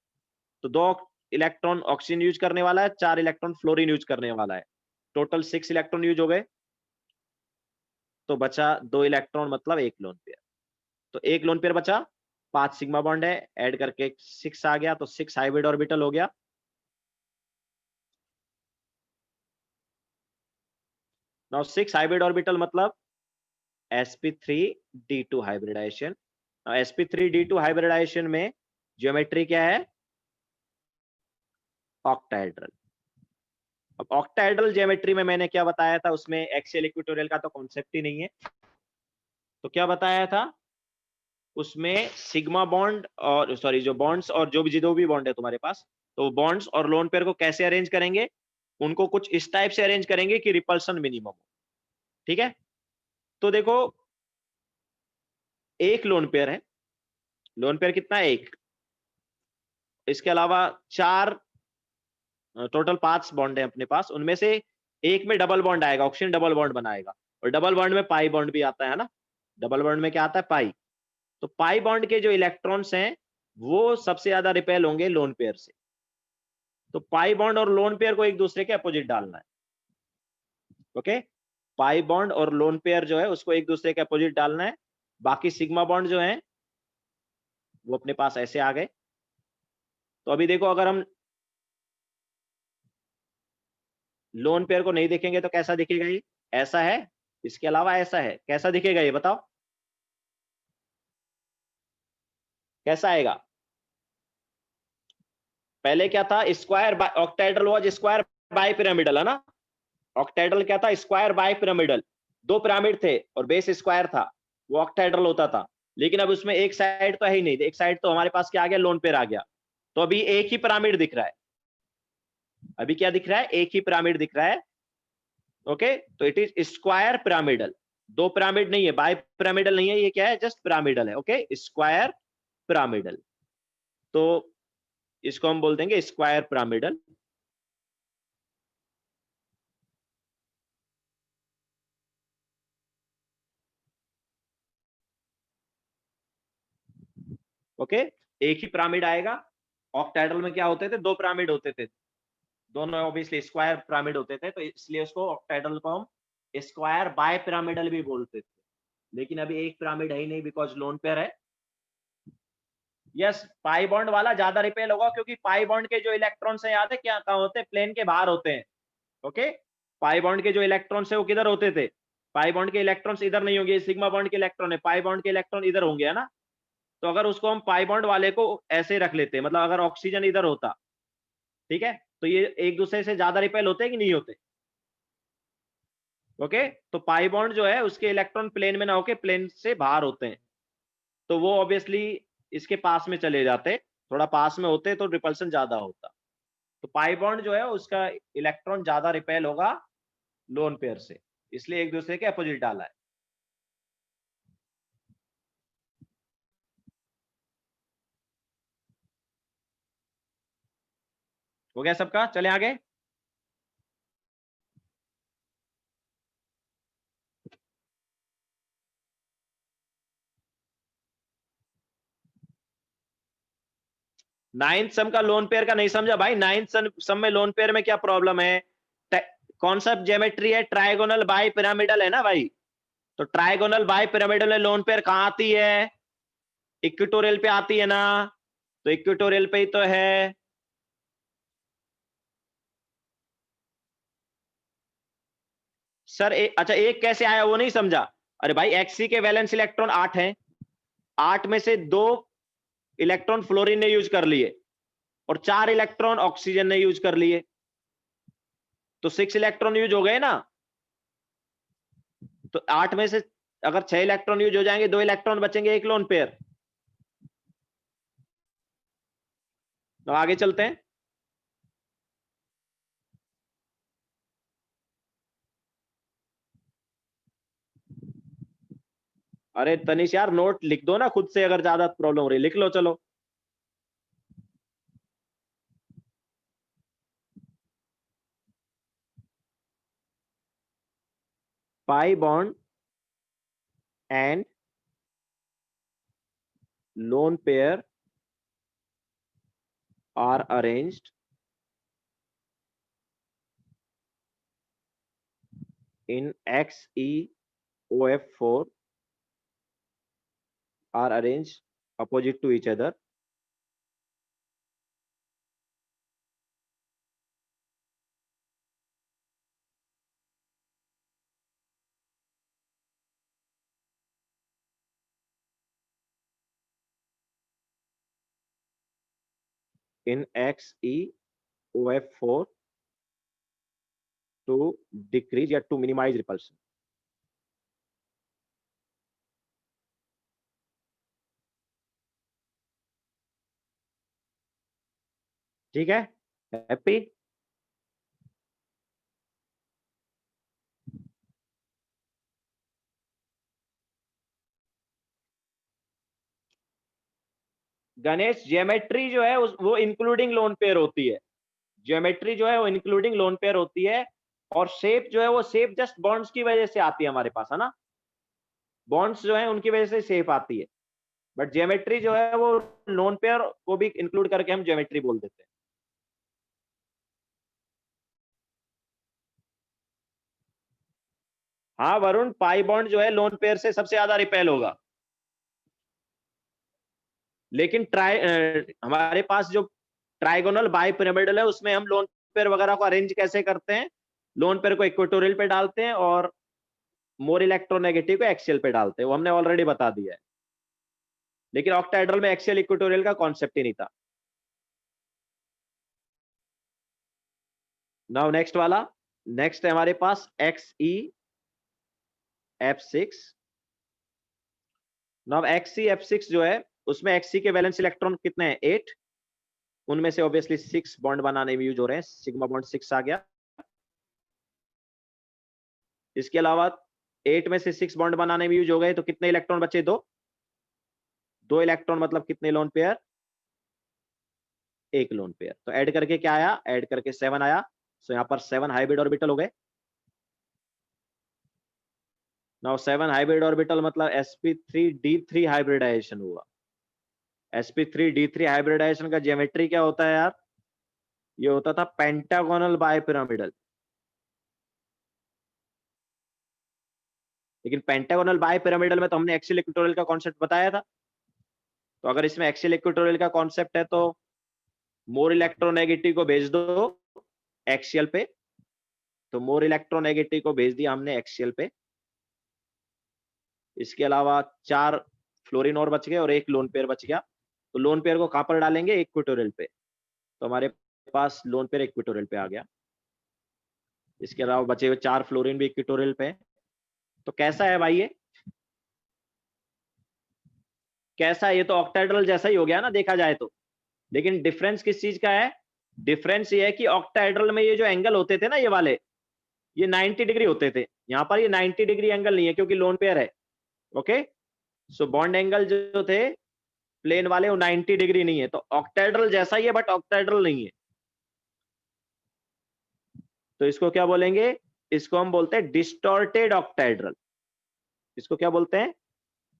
तो 2 इलेक्ट्रॉन ऑक्सीजन यूज करने वाला है, 4 इलेक्ट्रॉन फ्लोरीन यूज करने वाला है। टोटल 6 इलेक्ट्रॉन यूज हो गए, तो बचा 2 इलेक्ट्रॉन, मतलब एक लोन पेयर। तो एक लोन पेयर बचा, 5 सिग्मा बॉन्ड है, ऐड करके 6 आ गया, तो 6 हाइब्रिड ऑर्बिटल हो गया। नाउ 6 हाइब्रिड ऑर्बिटल मतलब sp3d2 हाइब्रिडाइजेशन। sp3d2 हाइब्रिडाइजेशन में ज्योमेट्री क्या है? ऑक्टाहेड्रल। अब ऑक्टाहेड्रल ज्योमेट्री में मैंने क्या बताया था? उसमें एक्सियल इक्वेटोरियल का तो कॉन्सेप्ट ही नहीं है। तो क्या बताया था उसमें? सिग्मा बॉन्ड और सॉरी, जो बॉन्ड्स और जो भी बॉन्ड है तुम्हारे पास, तो बॉन्ड्स और लोन पेयर को कैसे अरेंज करेंगे? उनको कुछ इस टाइप से अरेंज करेंगे कि रिपल्सन मिनिमम हो। ठीक है, तो देखो, एक लोन पेयर है, लोन पेयर कितना है? एक। इसके अलावा 4, टोटल 5 बॉन्ड है अपने पास, उनमें से एक में डबल बॉन्ड आएगा, ऑक्सीजन डबल बॉन्ड बनाएगा, और डबल बॉन्ड में पाई बॉन्ड भी आता है ना। डबल बॉन्ड में क्या आता है? पाई। तो पाई बॉन्ड के जो इलेक्ट्रॉन्स हैं वो सबसे ज्यादा रिपेल होंगे लोन पेयर से। तो पाई बॉन्ड और लोन पेयर को एक दूसरे के अपोजिट डालना है। ओके, पाई बॉन्ड और लोन पेयर जो है उसको एक दूसरे के अपोजिट डालना है। बाकी सिग्मा बॉन्ड जो है वो अपने पास ऐसे आ गए। तो अभी देखो, अगर हम लोन पेयर को नहीं देखेंगे तो कैसा दिखेगा ये? ऐसा है, इसके अलावा ऐसा है, कैसा दिखेगा ये बताओ? कैसा आएगा? पहले क्या था? Square by octahedral was square by pyramidal, है ना? ऑक्टाहेड्रल क्या था? Square by pyramidal. 2 पिरामिड थे और बेस स्क्वायर था, वो ऑक्टाहेड्रल होता था। लेकिन अब उसमें एक साइड तो है ही नहीं, एक साइड तो हमारे पास क्या आ गया? लोन पेयर आ गया। तो अभी एक ही पिरामिड दिख रहा है। अभी क्या दिख रहा है? एक ही पिरामिड दिख रहा है। ओके, तो इट इज स्क्वायर पिरामिडल। दो पिरामिड नहीं है, बाय पिरामिडल नहीं है, ये क्या है, जस्ट पिरामिडल है। ओके, स्क्वायर पिरामिडल, तो इसको हम बोल देंगे स्क्वायर पिरामिडल। ओके, एक ही पिरामिड आएगा। ऑक्टाहेड्रल में क्या होते थे, दो पिरामिड होते थे, दोनों ऑब्वियसली स्क्वायर पिरामिड होते थे, तो इसलिए उसको ऑक्टाहेड्रल को हम स्क्वायर बाय पिरामिडल भी बोलते थे। लेकिन अभी एक पिरामिड है ही नहीं, बिकॉज लोन पेयर है। यस, पाई बॉन्ड वाला ज्यादा रिपेल होगा, क्योंकि पाई बॉन्ड के जो इलेक्ट्रॉन्स है, याद है क्या कहाँ होते हैं, प्लेन के बाहर होते हैं। ओके, पाई बॉन्ड के जो इलेक्ट्रॉन्स है वो किधर होते थे, पाई बॉन्ड के इलेक्ट्रॉन्स इधर नहीं होंगे, सिग्मा बॉन्ड के इलेक्ट्रॉन है, पाई बॉन्ड के इलेक्ट्रॉन इधर होंगे, है ना। तो अगर उसको हम पाई बॉन्ड वाले को ऐसे रख लेते, मतलब अगर ऑक्सीजन इधर होता, ठीक है, तो ये एक दूसरे से ज्यादा रिपेल होते कि नहीं होते। ओके, तो पाई बॉन्ड जो है उसके इलेक्ट्रॉन प्लेन में ना होके प्लेन से बाहर होते हैं, तो वो ऑब्वियसली इसके पास में चले जाते, थोड़ा पास में होते तो रिपल्सन ज्यादा होता। तो पाई बॉन्ड जो है उसका इलेक्ट्रॉन ज्यादा रिपेल होगा लोन पेयर से, इसलिए एक दूसरे के अपोजिट डाला है। हो गया सबका, चले आगे। नाइन्थ सम का लोन पेयर का नहीं समझा भाई, नाइन्थ सम में लोन पेयर में क्या प्रॉब्लम है, कॉन्सेप्ट ज्योमेट्री है, ट्राइगोनल बाई पिरामिडल है ना भाई। तो ट्राइगोनल बाई पिरामिडल में लोन पेयर कहां आती है, इक्वेटोरियल पे आती है ना, तो इक्वेटोरियल पे ही तो है। सर अच्छा एक कैसे आया वो नहीं समझा। अरे भाई एक्सी के वैलेंस इलेक्ट्रॉन 8 हैं, 8 में से 2 इलेक्ट्रॉन फ्लोरीन ने यूज कर लिए और 4 इलेक्ट्रॉन ऑक्सीजन ने यूज कर लिए, तो 6 इलेक्ट्रॉन यूज हो गए ना। तो 8 में से अगर 6 इलेक्ट्रॉन यूज हो जाएंगे, 2 इलेक्ट्रॉन बचेंगे, एक लोन पेयर। तो आगे चलते हैं। अरे तनिष यार नोट लिख दो ना खुद से, अगर ज्यादा प्रॉब्लम हो रही लिख लो, चलो। Pi bond and lone pair are arranged in XeOF4 are arranged opposite to each other in XeOF4 to decrease या to minimize repulsion। ठीक है, हैप्पी। गणेश ज्योमेट्री जो है वो इंक्लूडिंग लोन पेयर होती है, ज्योमेट्री जो है वो इंक्लूडिंग लोन पेयर होती है, और शेप जो है वो शेप जस्ट बॉन्ड्स की वजह से आती है हमारे पास, है ना। बॉन्ड्स जो है उनकी वजह से शेप आती है, बट ज्योमेट्री जो है वो लोन पेयर को भी इंक्लूड करके हम ज्योमेट्री बोल देते हैं। हाँ वरुण, पाई बॉन्ड जो है लोन पेयर से सबसे ज्यादा रिपेल होगा, लेकिन हमारे पास जो ट्राइगोनल बाई पिरामिडल है उसमें हम लोन पेयर वगैरह को अरेंज कैसे करते हैं, लोन पेयर को इक्वेटोरियल पे डालते हैं और मोर इलेक्ट्रोनेगेटिव को एक्सियल पे डालते हैं, वो हमने ऑलरेडी बता दिया है। लेकिन ऑक्टाहेड्रल में एक्सियल इक्वेटोरियल का कॉन्सेप्ट ही नहीं था। नाउ नेक्स्ट वाला, नेक्स्ट है हमारे पास XeF6। नाउ XeF6 जो है उसमें Xe के वैलेंस इलेक्ट्रॉन कितने हैं, 8, उनमें से ऑब्वियसली 6 बॉन्ड बनाने में यूज हो रहे हैं, सिग्मा बॉन्ड 6 आ गया। इसके अलावा 8 में से 6 बॉन्ड बनाने में यूज हो गए, तो कितने इलेक्ट्रॉन बचे? 2 इलेक्ट्रॉन मतलब कितने लोन पेयर? 1 lone pair. तो ऐड करके क्या आया? ऐड करके 7 आया। सो यहाँ पर 7 हाइब्रिड ऑर्बिटल हो गए। नाउ 7 हाइब्रिड ऑर्बिटल मतलब sp3d3 हाइब्रिडाइजेशन हुआ। sp3d3 हाइब्रिडाइजेशन का ज्योमेट्री क्या होता है यार? ये होता था पेंटागोनल बाइपिरामिडल। लेकिन पेंटागोनल बाइपिरामिडल में तो हमने एक्सियल इक्वेटोरियल का कॉन्सेप्ट बताया था। तो अगर इसमें एक्सियल इक्वेटोरियल का कॉन्सेप्ट है तो मोर इलेक्ट्रोनेगेटिव को भेज दो एक्सियल पे। तो मोर इलेक्ट्रोनेगेटिव को भेज दिया हमने एक्सियल पे। इसके अलावा 4 फ्लोरीन और बच गए और 1 लोन पेयर बच गया। तो लोन पेयर को कहां पर डालेंगे? इक्वेटोरियल पे। तो हमारे पास लोन पेयर इक्वेटोरियल पे आ गया। इसके अलावा बचे हुए 4 फ्लोरीन भी इक्वेटोरियल पे। तो कैसा है भाई ये? कैसा है? ये तो ऑक्टाहेड्रल जैसा ही हो गया ना देखा जाए तो। लेकिन डिफरेंस किस चीज का है? डिफरेंस ये है कि ऑक्टाहेड्रल में ये जो एंगल होते थे ना, ये वाले, ये 90 डिग्री होते थे। यहाँ पर ये 90 डिग्री एंगल नहीं है क्योंकि लोन पेयर है। ओके, सो बॉन्ड एंगल जो थे प्लेन वाले वो 90 डिग्री नहीं है। तो ऑक्टाहेड्रल जैसा ही है बट ऑक्टाहेड्रल नहीं है। तो इसको क्या बोलेंगे? इसको हम बोलते हैं डिस्टॉर्टेड ऑक्टाहेड्रल। इसको क्या बोलते हैं?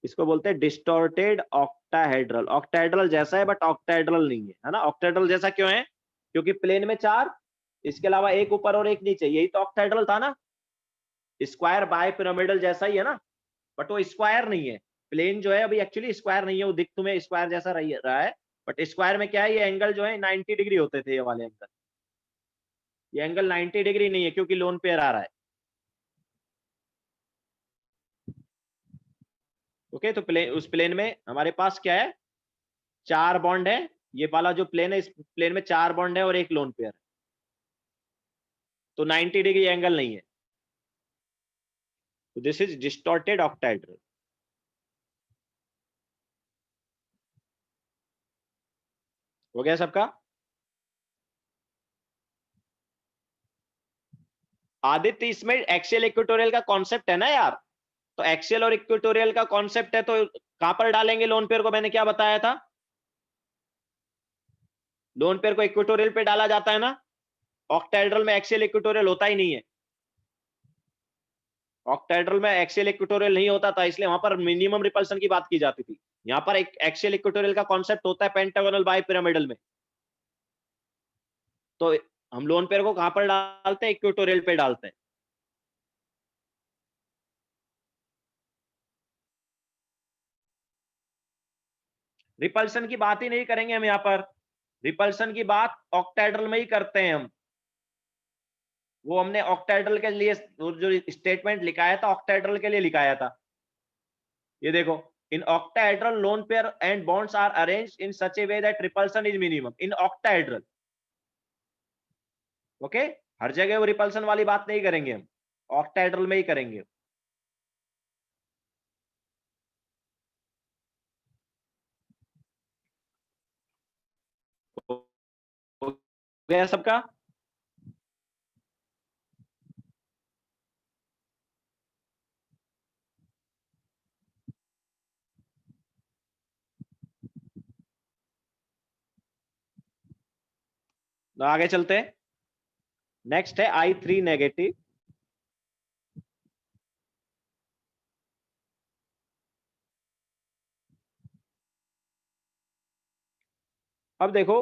इसको बोलते हैं डिस्टॉर्टेड ऑक्टाहेड्रल। ऑक्टाहेड्रल जैसा है बट ऑक्टाहेड्रल नहीं है, है ना? ऑक्टाहेड्रल जैसा क्यों है? क्योंकि प्लेन में 4, इसके अलावा 1 ऊपर और 1 नीचे, यही तो ऑक्टाहेड्रल था ना। स्क्वायर बाय पिरामिडल जैसा ही है ना, बट वो स्क्वायर नहीं है। प्लेन जो है अभी एक्चुअली स्क्वायर नहीं है, वो दिख तुम्हें स्क्वायर जैसा रहा है, बट स्क्वायर में क्या है? ये एंगल जो है 90 डिग्री होते थे, ये वाले एंगल। ये एंगल 90 डिग्री नहीं है क्योंकि लोन पेयर आ रहा है। ओके, तो उस प्लेन में हमारे पास क्या है? 4 बॉन्ड है। ये वाला जो प्लेन है, इस प्लेन में 4 बॉन्ड है और 1 लोन पेयर है। तो 90 डिग्री एंगल नहीं है। तो दिस इज डिस्टॉर्टेड ऑक्टाहेड्रल। हो गया सबका? आदित्य, इसमें एक्सियल इक्वेटोरियल का कॉन्सेप्ट है ना यार। तो एक्सियल और इक्वेटोरियल का कॉन्सेप्ट है, तो कहां पर डालेंगे लोन पेयर को? मैंने क्या बताया था? लोन पेयर को इक्वेटोरियल पे डाला जाता है ना। ऑक्टाहेड्रल में एक्सियल इक्वेटोरियल होता ही नहीं है। ऑक्टाहेड्रल में एक्सियल इक्वेटोरियल नहीं होता था, इसलिए वहां पर मिनिमम रिपल्सन की बात की जाती थी। यहां पर एक एक्सियल इक्वेटोरियल का कॉन्सेप्ट होता है पेंटागोनल बाइपिरामिडल में। तो हम लोन पेयर को कहां पर डालते हैं? इक्वेटोरियल पे डालते हैं। रिपल्सन की बात ही नहीं करेंगे हम यहाँ पर। रिपल्सन की बात ऑक्टाहेड्रल में ही करते हैं हम। वो हमने ऑक्टाहेड्रल के लिए जो स्टेटमेंट लिखाया था, ऑक्टाहेड्रल के लिए लिखाया था। ये देखो, इन octahedral lone pair and bonds are arranged in such a way that repulsion is minimum in octahedral. Okay, हर जगह वो रिपल्सन वाली बात नहीं करेंगे हम, ऑक्टाहेड्रल में ही करेंगे। हो गया सबका? तो आगे चलते हैं। नेक्स्ट है I3 नेगेटिव। अब देखो,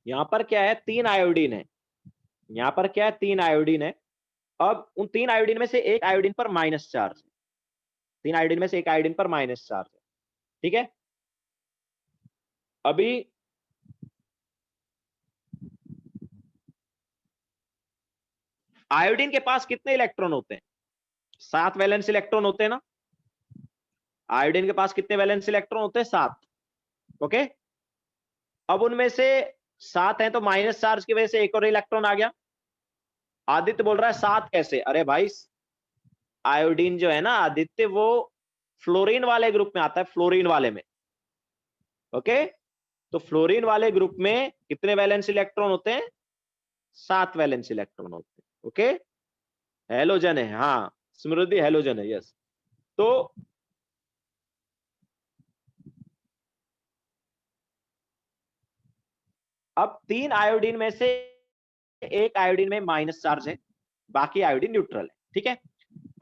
यहां पर क्या है? 3 आयोडीन है। यहां पर क्या है? 3 आयोडीन है। अब उन 3 आयोडीन में से एक आयोडीन पर माइनस चार्ज है। 3 आयोडीन में से एक आयोडीन पर माइनस चार्ज है। ठीक है, अभी आयोडीन के पास कितने इलेक्ट्रॉन होते हैं? 7 वैलेंस इलेक्ट्रॉन होते हैं ना। आयोडीन के पास कितने वैलेंस इलेक्ट्रॉन होते हैं? 7। ओके, अब उनमें से 7 हैं तो माइनस चार्ज की वजह से एक और इलेक्ट्रॉन आ गया। आदित्य बोल रहा है 7 कैसे? अरे भाई, आयोडीन जो है ना आदित्य, वो फ्लोरीन वाले ग्रुप में आता है, फ्लोरीन वाले में। ओके, तो फ्लोरीन वाले ग्रुप में कितने वैलेंस इलेक्ट्रॉन होते हैं? 7 वैलेंस इलेक्ट्रॉन होते हैं। ओके, हेलोजन है, हाँ स्मृति हेलोजन है, यस। तो अब 3 आयोडीन में से एक आयोडीन में माइनस चार्ज है, बाकी आयोडीन न्यूट्रल है, ठीक है।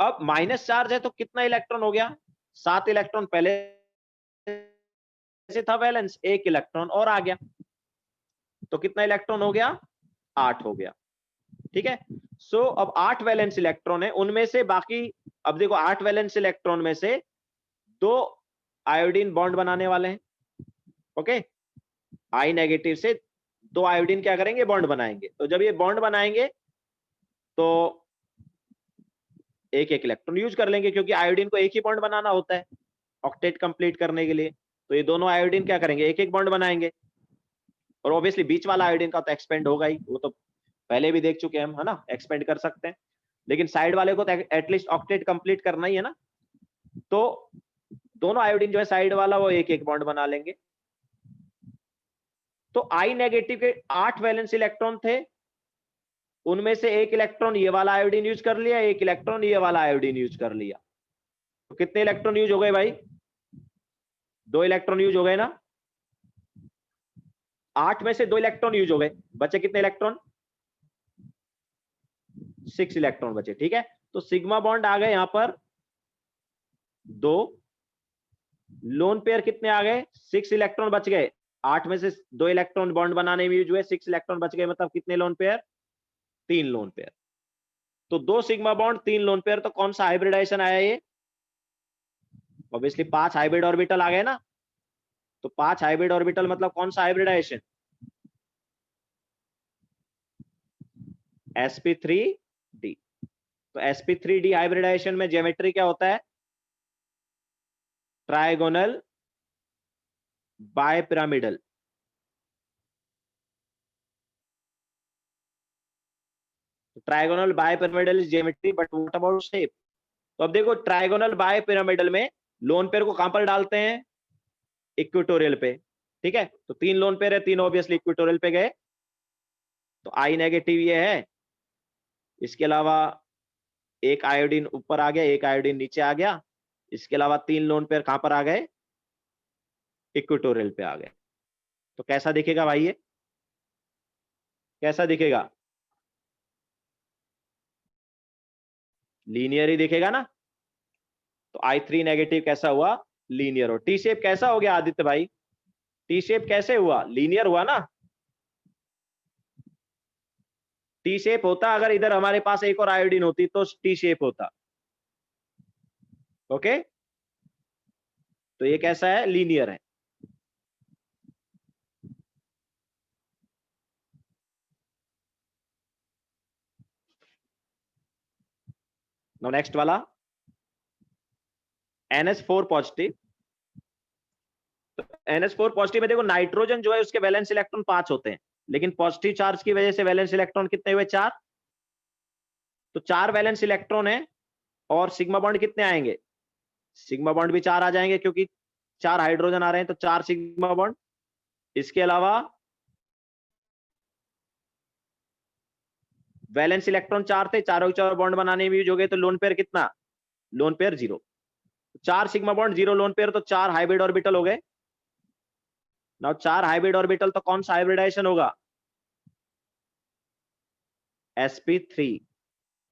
अब माइनस चार्ज है तो कितना इलेक्ट्रॉन हो गया? 7 इलेक्ट्रॉन पहले से था वैलेंस, 1 इलेक्ट्रॉन और आ गया, तो कितना इलेक्ट्रॉन हो गया? 8 हो गया, ठीक है। सो अब 8 वैलेंस इलेक्ट्रॉन है, उनमें से बाकी, अब देखो 8 वैलेंस इलेक्ट्रॉन में से 2 आयोडीन बॉन्ड बनाने वाले हैं, ओके। आई नेगेटिव से 2 आयोडीन क्या करेंगे? बॉन्ड बनाएंगे। तो जब ये बॉन्ड बनाएंगे तो एक एक इलेक्ट्रॉन यूज कर लेंगे, क्योंकि आयोडीन को एक ही बॉन्ड बनाना होता है ऑक्टेट कंप्लीट करने के लिए। तो ये दोनों आयोडीन क्या करेंगे? एक एक बॉन्ड बनाएंगे, और ऑब्वियसली बीच वाला आयोडीन का तो एक्सपेंड होगा ही, वो तो पहले भी देख चुके हैं हम, है ना, एक्सपेंड कर सकते हैं। लेकिन साइड वाले को तो एटलीस्ट ऑक्टेट कंप्लीट करना ही है ना। तो दोनों आयोडीन जो है साइड वाला, वो एक एक बॉन्ड बना लेंगे। तो आई नेगेटिव के 8 वैलेंस इलेक्ट्रॉन थे, उनमें से एक इलेक्ट्रॉन ये वाला आयोडीन यूज कर लिया, एक इलेक्ट्रॉन ये वाला आयोडीन यूज कर लिया। तो कितने इलेक्ट्रॉन यूज हो गए भाई? 2 इलेक्ट्रॉन यूज हो गए ना। 8 में से 2 इलेक्ट्रॉन यूज हो गए, बचे कितने इलेक्ट्रॉन? 6 इलेक्ट्रॉन बचे, ठीक है। तो सिग्मा बॉन्ड आ गए यहां पर 2, लोन पेयर कितने आ गए? 6 इलेक्ट्रॉन बच गए। 8 में से 2 इलेक्ट्रॉन बॉन्ड बनाने में यूज हुए, 6 इलेक्ट्रॉन बच गए, मतलब कितने लोन पेयर? 3 lone pair. तो 2 सिग्मा बॉन्ड 3 लोन पेयर, तो कौन सा हाइब्रिडाइजेशन आया ये? ऑब्वियसली 5 हाइब्रिड ऑर्बिटल आ गए ना। तो 5 हाइब्रिड ऑर्बिटल मतलब कौन सा हाइब्रिडाइजेशन? sp3d। तो sp3d हाइब्रिडाइजेशन में ज्योमेट्री क्या होता है? Trigonal bipyramidal. Trigonal bipyramidal is geometry, but what about shape? तो अब देखो ट्राइगोनल बायपिरामिडल में लोन पेयर को कहां पर डालते हैं? इक्वेटोरियल पे, ठीक है। तो 3 लोन पेयर है, तीन ऑब्वियसली इक्वेटोरियल पे गए। तो आई नेगेटिव ये है, इसके अलावा एक आयोडीन ऊपर आ गया, एक आयोडीन नीचे आ गया, इसके अलावा 3 लोन पेयर कहां पर आ गए? इक्वेटोरियल पे आ गए। तो कैसा दिखेगा भाई ये? कैसा दिखेगा? लीनियर ही दिखेगा ना। तो I3 नेगेटिव कैसा हुआ? लीनियर। और टी शेप कैसा हो गया आदित्य भाई? टी शेप कैसे हुआ? लीनियर हुआ ना। टी शेप होता अगर इधर हमारे पास एक और आयोडीन होती तो टी शेप होता, ओके। तो ये कैसा है? लीनियर है। नो नेक्स्ट वाला NH4 पॉजिटिव। तो NH4 पॉजिटिव में देखो नाइट्रोजन जो है उसके वैलेंस इलेक्ट्रॉन 5 होते हैं, लेकिन पॉजिटिव चार्ज की वजह से वैलेंस इलेक्ट्रॉन कितने हुए? 4। तो 4 वैलेंस इलेक्ट्रॉन है, और सिग्मा बॉन्ड कितने आएंगे? सिग्मा बॉन्ड भी 4 आ जाएंगे, क्योंकि 4 हाइड्रोजन आ रहे हैं, तो 4 सिग्मा बॉन्ड। इसके अलावा वैलेंस इलेक्ट्रॉन 4 थे, चारों चार बॉन्ड बनाने में यूज हो गए, तो लोन पेयर कितना? Lone pair 0। 4 sigma bond 0 lone pair, तो 4 हाइब्रिड ऑर्बिटल हो गए। नाउ 4 हाइब्रिड ऑर्बिटल, तो कौन सा हाइब्रिडाइजेशन होगा? sp3।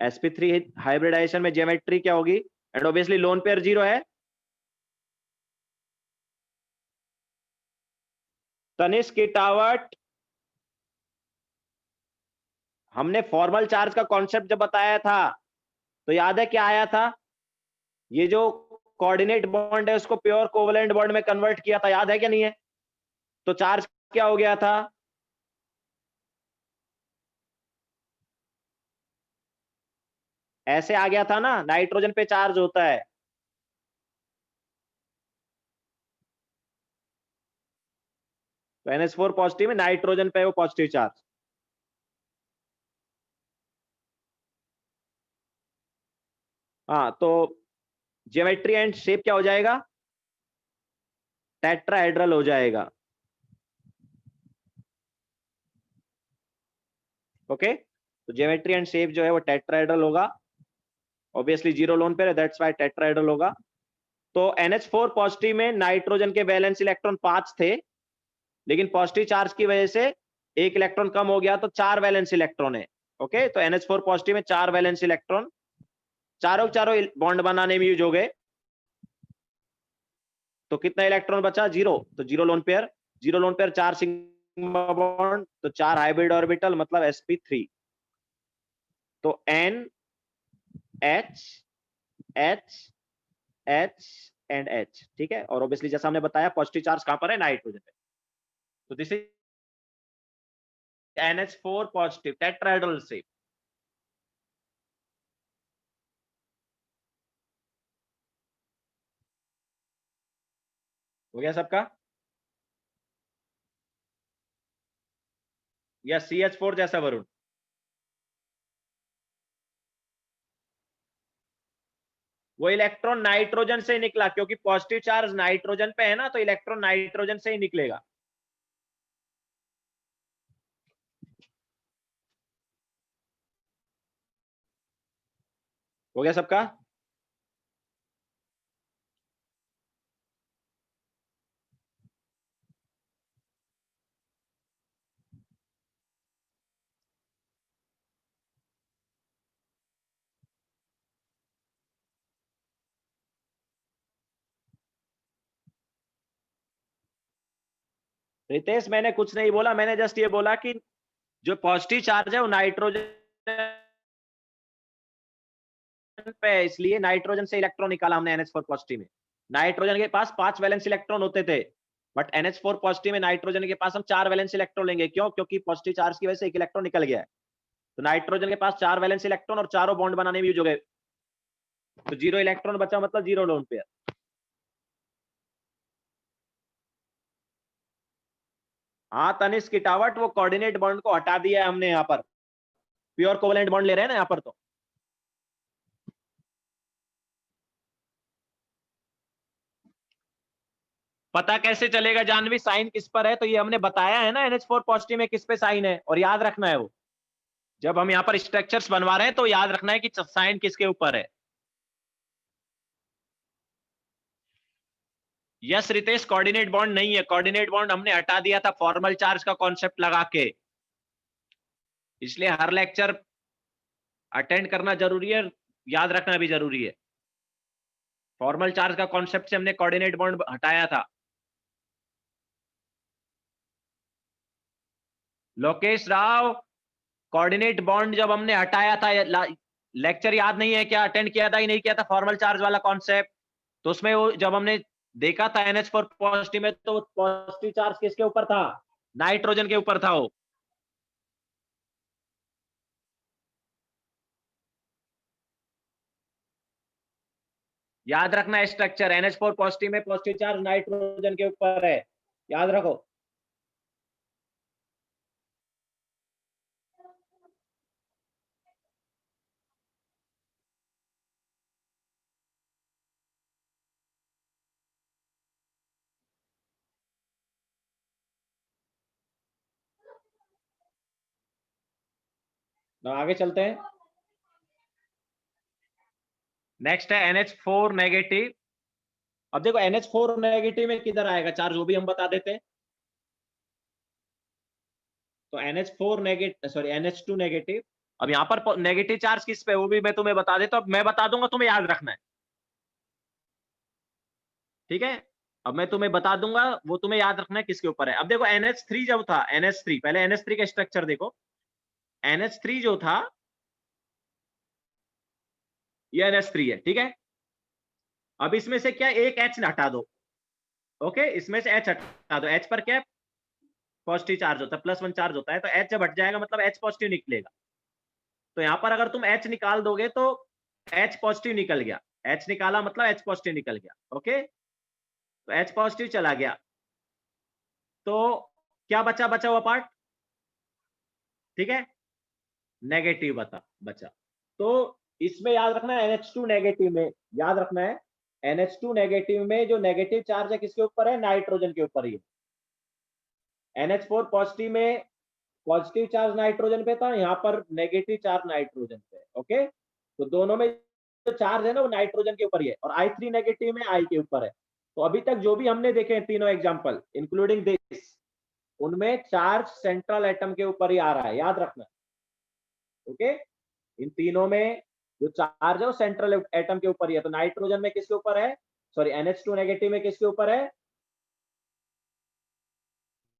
sp3 हाइब्रिडाइजेशन में ज्योमेट्री क्या होगी? एंड ऑब्वियसली लोन पेयर 0 है। तनिष्क किटावट, हमने फॉर्मल चार्ज का कॉन्सेप्ट जब बताया था तो याद है क्या आया था? ये जो कोऑर्डिनेट बॉन्ड है उसको प्योर कोवेलेंट बॉन्ड में कन्वर्ट किया था, याद है क्या नहीं है? तो चार्ज क्या हो गया था? ऐसे आ गया था ना, नाइट्रोजन पे चार्ज होता है। तो NH4 पॉजिटिव में नाइट्रोजन पे वो पॉजिटिव चार्ज। हाँ, तो ज्योमेट्री एंड शेप क्या हो जाएगा? टेट्राहेड्रल हो जाएगा, ओके। तो ज्योमेट्री एंड शेप जो है वो टेट्राहेड्रल होगा। ऑब्वियसली जीरो लोन पेयर है, दैट्स व्हाई टेट्राहेड्रल होगा। तो NH4 पॉजिटिव में नाइट्रोजन के वैलेंस इलेक्ट्रॉन 5 थे, लेकिन पॉजिटिव चार्ज की वजह से एक इलेक्ट्रॉन कम हो गया तो 4 वैलेंस इलेक्ट्रॉन है। ओके, तो NH4 पॉजिटिव में 4 वैलेंस इलेक्ट्रॉन चारों बॉन्ड बनाने में यूज हो गए। तो कितना इलेक्ट्रॉन बचा? 0। तो zero lone pair, 4 sigma bond, तो 4 हाइब्रिड ऑर्बिटल, मतलब sp3। तो N H H H and H, ठीक है। और ऑब्वियसली जैसा हमने बताया पॉजिटिव चार्ज कहां पर है? नाइट्रोजन पे। तो this is NH4 positive tetrahedral shape. हो गया सबका? या CH4 जैसा वरुण? वो इलेक्ट्रॉन नाइट्रोजन से निकला, क्योंकि पॉजिटिव चार्ज नाइट्रोजन पे है ना, तो इलेक्ट्रॉन नाइट्रोजन से ही निकलेगा। हो गया सबका? रितेश, मैंने कुछ नहीं बोला, मैंने जस्ट ये बोला कि जो पॉजिटिव चार्ज है वो नाइट्रोजन पे, इसलिए नाइट्रोजन से इलेक्ट्रॉन निकाला हमने NH4 पॉजिटिव में। नाइट्रोजन के पास 5 वैलेंस इलेक्ट्रॉन होते थे, बट NH4 पॉजिटिव में नाइट्रोजन के पास हम 4 वैलेंस इलेक्ट्रॉन लेंगे। क्यों? क्योंकि पॉजिटिव चार्ज की वजह से एक इलेक्ट्रॉन निकल गया है। तो नाइट्रोजन के पास 4 वैलेंस इलेक्ट्रॉन और चारों बॉन्ड बनाने में यूज हो गए, तो 0 इलेक्ट्रॉन बचा, मतलब 0 लोन पेयर। हाँ तनिष्क किटावट, वो कोऑर्डिनेट बॉन्ड को हटा दिया है हमने, यहाँ पर प्योर कोवेलेंट बॉन्ड ले रहे हैं ना यहाँ पर। तो पता कैसे चलेगा जानवी साइन किस पर है? तो ये हमने बताया है ना, NH4 पॉजिटिव में किस पे साइन है, और याद रखना है वो। जब हम यहाँ पर स्ट्रक्चर्स बनवा रहे हैं तो याद रखना है कि साइन किसके ऊपर है। यस रितेश, कोऑर्डिनेट बॉन्ड नहीं है, कोऑर्डिनेट बॉन्ड हमने हटा दिया था फॉर्मल चार्ज का कॉन्सेप्ट लगा के। इसलिए हर लेक्चर अटेंड करना जरूरी है, याद रखना भी जरूरी है। फॉर्मल चार्ज का कॉन्सेप्ट से हमने कोऑर्डिनेट बॉन्ड हटाया था। लोकेश राव, कोऑर्डिनेट बॉन्ड जब हमने हटाया था, लेक्चर याद नहीं है क्या? अटेंड किया था कि नहीं किया था फॉर्मल चार्ज वाला कॉन्सेप्ट? तो उसमें वो जब हमने देखा था NH4 पॉजिटिव में, तो पॉजिटिव चार्ज किसके ऊपर था? नाइट्रोजन के ऊपर था वो। याद रखना स्ट्रक्चर, NH4 पॉजिटिव में पॉजिटिव चार्ज नाइट्रोजन के ऊपर है, याद रखो। तो आगे चलते हैं। नेक्स्ट है NH4 नेगेटिव। अब देखो NH4 नेगेटिव में किधर आएगा चार्ज, वो भी हम बता देते हैं। तो NH4 negative, sorry NH2 negative. अब यहाँ पर नेगेटिव चार्ज किस पे, वो भी मैं तुम्हें बता देता हूँ। अब मैं बता दूंगा, तुम्हें याद रखना है, ठीक है। अब मैं तुम्हें बता दूंगा, वो तुम्हें याद रखना है किसके ऊपर है। अब देखो NH3 जब था, NH3, पहले NH3 का स्ट्रक्चर देखो। NH3 जो था, ये NH3 है, ठीक है। अब इसमें से क्या एक H हटा दो। ओके, इसमें से H हटा दो। H पर क्या पॉजिटिव चार्ज होता है, +1 चार्ज होता है, तो H जब हट जाएगा मतलब H पॉजिटिव निकलेगा। तो यहां पर अगर तुम H निकाल दोगे तो H पॉजिटिव निकल गया, H निकाला मतलब H पॉजिटिव निकल गया। ओके, तो H पॉजिटिव चला गया, तो क्या बचा? बचा हुआ पार्ट, ठीक है, नेगेटिव बचा। तो इसमें याद रखना है NH2 नेगेटिव में, याद रखना है NH2 नेगेटिव में जो नेगेटिव चार्ज है किसके ऊपर है? नाइट्रोजन के ऊपर ही है। NH4 पॉजिटिव में पॉजिटिव चार्ज नाइट्रोजन पे था, यहाँ पर नेगेटिव चार्ज नाइट्रोजन पे। ओके, तो दोनों में चार्ज है ना वो नाइट्रोजन के ऊपर ही है, और I3 नेगेटिव में I के ऊपर है। तो अभी तक जो भी हमने देखे हैं तीनों एग्जांपल इंक्लूडिंग दिस, उनमें चार्ज सेंट्रल एटम के ऊपर ही आ रहा है, याद रखना। ओके, इन तीनों में जो चार्ज है वो सेंट्रल एटम के ऊपर ही है। तो नाइट्रोजन में किसके ऊपर है, सॉरी NH2 नेगेटिव में किसके ऊपर है,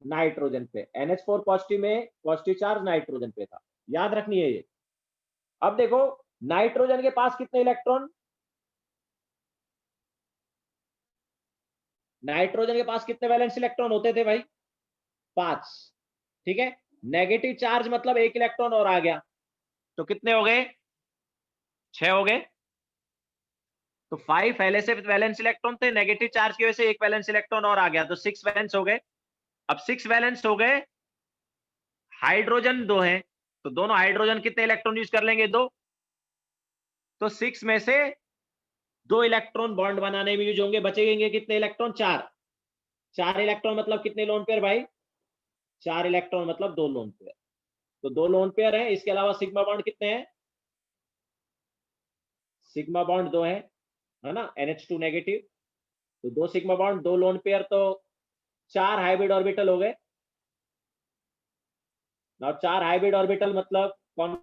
नाइट्रोजन पे। NH4 पॉजिटिव में पॉजिटिव चार्ज नाइट्रोजन पे था, याद रखनी है ये। अब देखो नाइट्रोजन के पास कितने इलेक्ट्रॉन, नाइट्रोजन के पास कितने वैलेंस इलेक्ट्रॉन होते थे भाई, 5। ठीक है, नेगेटिव चार्ज मतलब 1 इलेक्ट्रॉन और आ गया, तो कितने हो गए, 6 हो गए। तो 5 पहले से वैलेंस इलेक्ट्रॉन थे, नेगेटिव चार्ज की वजह से 1 वैलेंस इलेक्ट्रॉन और आ गया, तो 6 वैलेंस हो गए। अब 6 वैलेंस हो गए, हाइड्रोजन 2 हैं, तो दोनों हाइड्रोजन कितने इलेक्ट्रॉन यूज कर लेंगे, 2। तो 6 में से 2 इलेक्ट्रॉन बॉन्ड बनाने में यूज होंगे, बचेंगे कितने इलेक्ट्रॉन, 4। 4 इलेक्ट्रॉन मतलब कितने लोन पेयर भाई, 4 इलेक्ट्रॉन मतलब 2 लोन पेयर। तो 2 लोन पेयर है, इसके अलावा सिग्मा बॉन्ड कितने हैं, सिग्मा बॉन्ड 2 है ना, NH2 नेगेटिव। तो 2 सिग्मा बॉन्ड 2 लोन पेयर, तो 4 हाइब्रिड ऑर्बिटल हो गए ना। 4 हाइब्रिड ऑर्बिटल मतलब कौन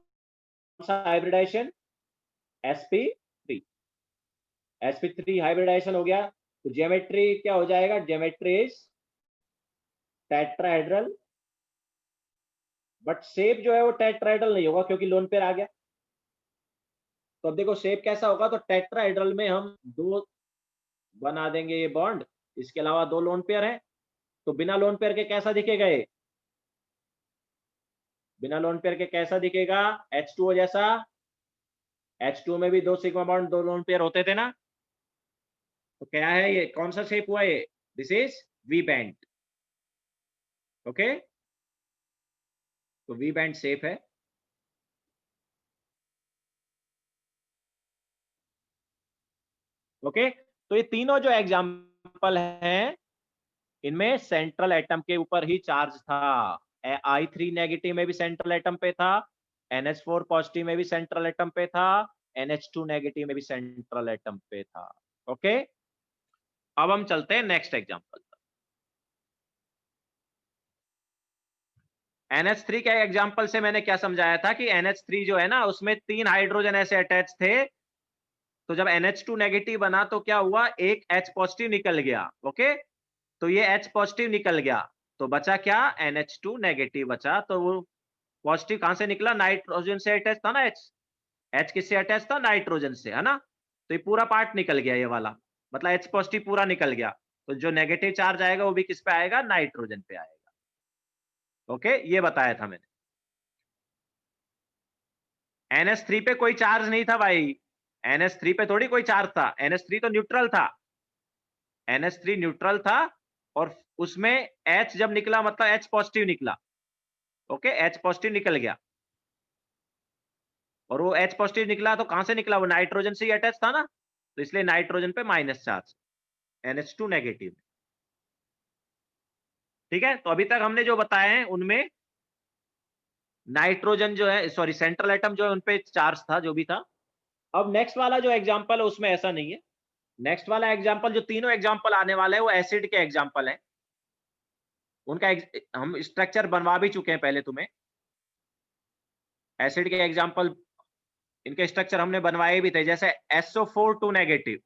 सा हाइब्रिडाइजेशन, sp3। sp3 हाइब्रिडाइजेशन हो गया, तो ज्योमेट्री क्या हो जाएगा, geometry is tetrahedral, but shape जो है वो टेट्राहेड्रल नहीं होगा क्योंकि लोन पेयर आ गया। तो अब देखो शेप कैसा होगा, तो टेट्राहेड्रल में हम 2 बना देंगे ये बॉन्ड, इसके अलावा 2 लोन पेयर है, तो बिना लोन पेयर के कैसा दिखेगा ये, बिना लोन पेयर के कैसा दिखेगा, H2O जैसा। H2O में भी 2 सिग्मा बॉन्ड 2 लोन पेयर होते थे ना। तो क्या है ये, कौन सा शेप हुआ ये, this is V bent. Okay, तो वी बैंड शेप है। ओके, तो ये तीनों जो एग्जाम्पल हैं इनमें सेंट्रल एटम के ऊपर ही चार्ज था। I3 नेगेटिव में भी सेंट्रल एटम पे था, NH4 पॉजिटिव में भी सेंट्रल एटम पे था, NH2 नेगेटिव में भी सेंट्रल एटम पे था। ओके, अब हम चलते हैं नेक्स्ट एग्जांपल। NH3 के एग्जांपल से मैंने क्या समझाया था कि NH3 जो है ना उसमें 3 हाइड्रोजन ऐसे अटैच थे, तो जब NH2 नेगेटिव बना तो क्या हुआ, एक H पॉजिटिव निकल गया। ओके, तो ये H पॉजिटिव निकल गया, तो बचा क्या, NH2 नेगेटिव बचा। तो वो पॉजिटिव कहां से निकला, नाइट्रोजन से अटैच था ना H। H किससे अटैच था, नाइट्रोजन से, है ना। तो ये पूरा पार्ट निकल गया ये वाला, मतलब H पॉजिटिव पूरा निकल गया। तो जो नेगेटिव चार्ज आएगा वो भी किस पे आएगा, नाइट्रोजन पे आएगा। ओके, ये बताया था मैंने। NH3 पे कोई चार्ज नहीं था भाई, NH3 पे थोड़ी कोई चार्ज था, NH3 तो न्यूट्रल था, NH3 न्यूट्रल था। और उसमें H जब निकला मतलब H पॉजिटिव निकला। ओके, H पॉजिटिव निकल गया, और वो H पॉजिटिव निकला तो कहां से निकला, वो नाइट्रोजन से ही अटैच था ना, तो इसलिए नाइट्रोजन पे माइनस चार्ज, NH2 नेगेटिव। ठीक है, तो अभी तक हमने जो बताए हैं उनमें नाइट्रोजन जो है, सॉरी सेंट्रल एटम जो है उनपे चार्ज था, जो भी था। अब नेक्स्ट वाला जो एग्जांपल है उसमें ऐसा नहीं है। नेक्स्ट वाला एग्जांपल, जो तीनों एग्जांपल आने वाले हैं वो एसिड के एग्जांपल हैं। उनका हम स्ट्रक्चर बनवा भी चुके हैं पहले तुम्हें, एसिड के एग्जांपल इनके स्ट्रक्चर हमने बनवाए भी थे, जैसे SO4 2 नेगेटिव।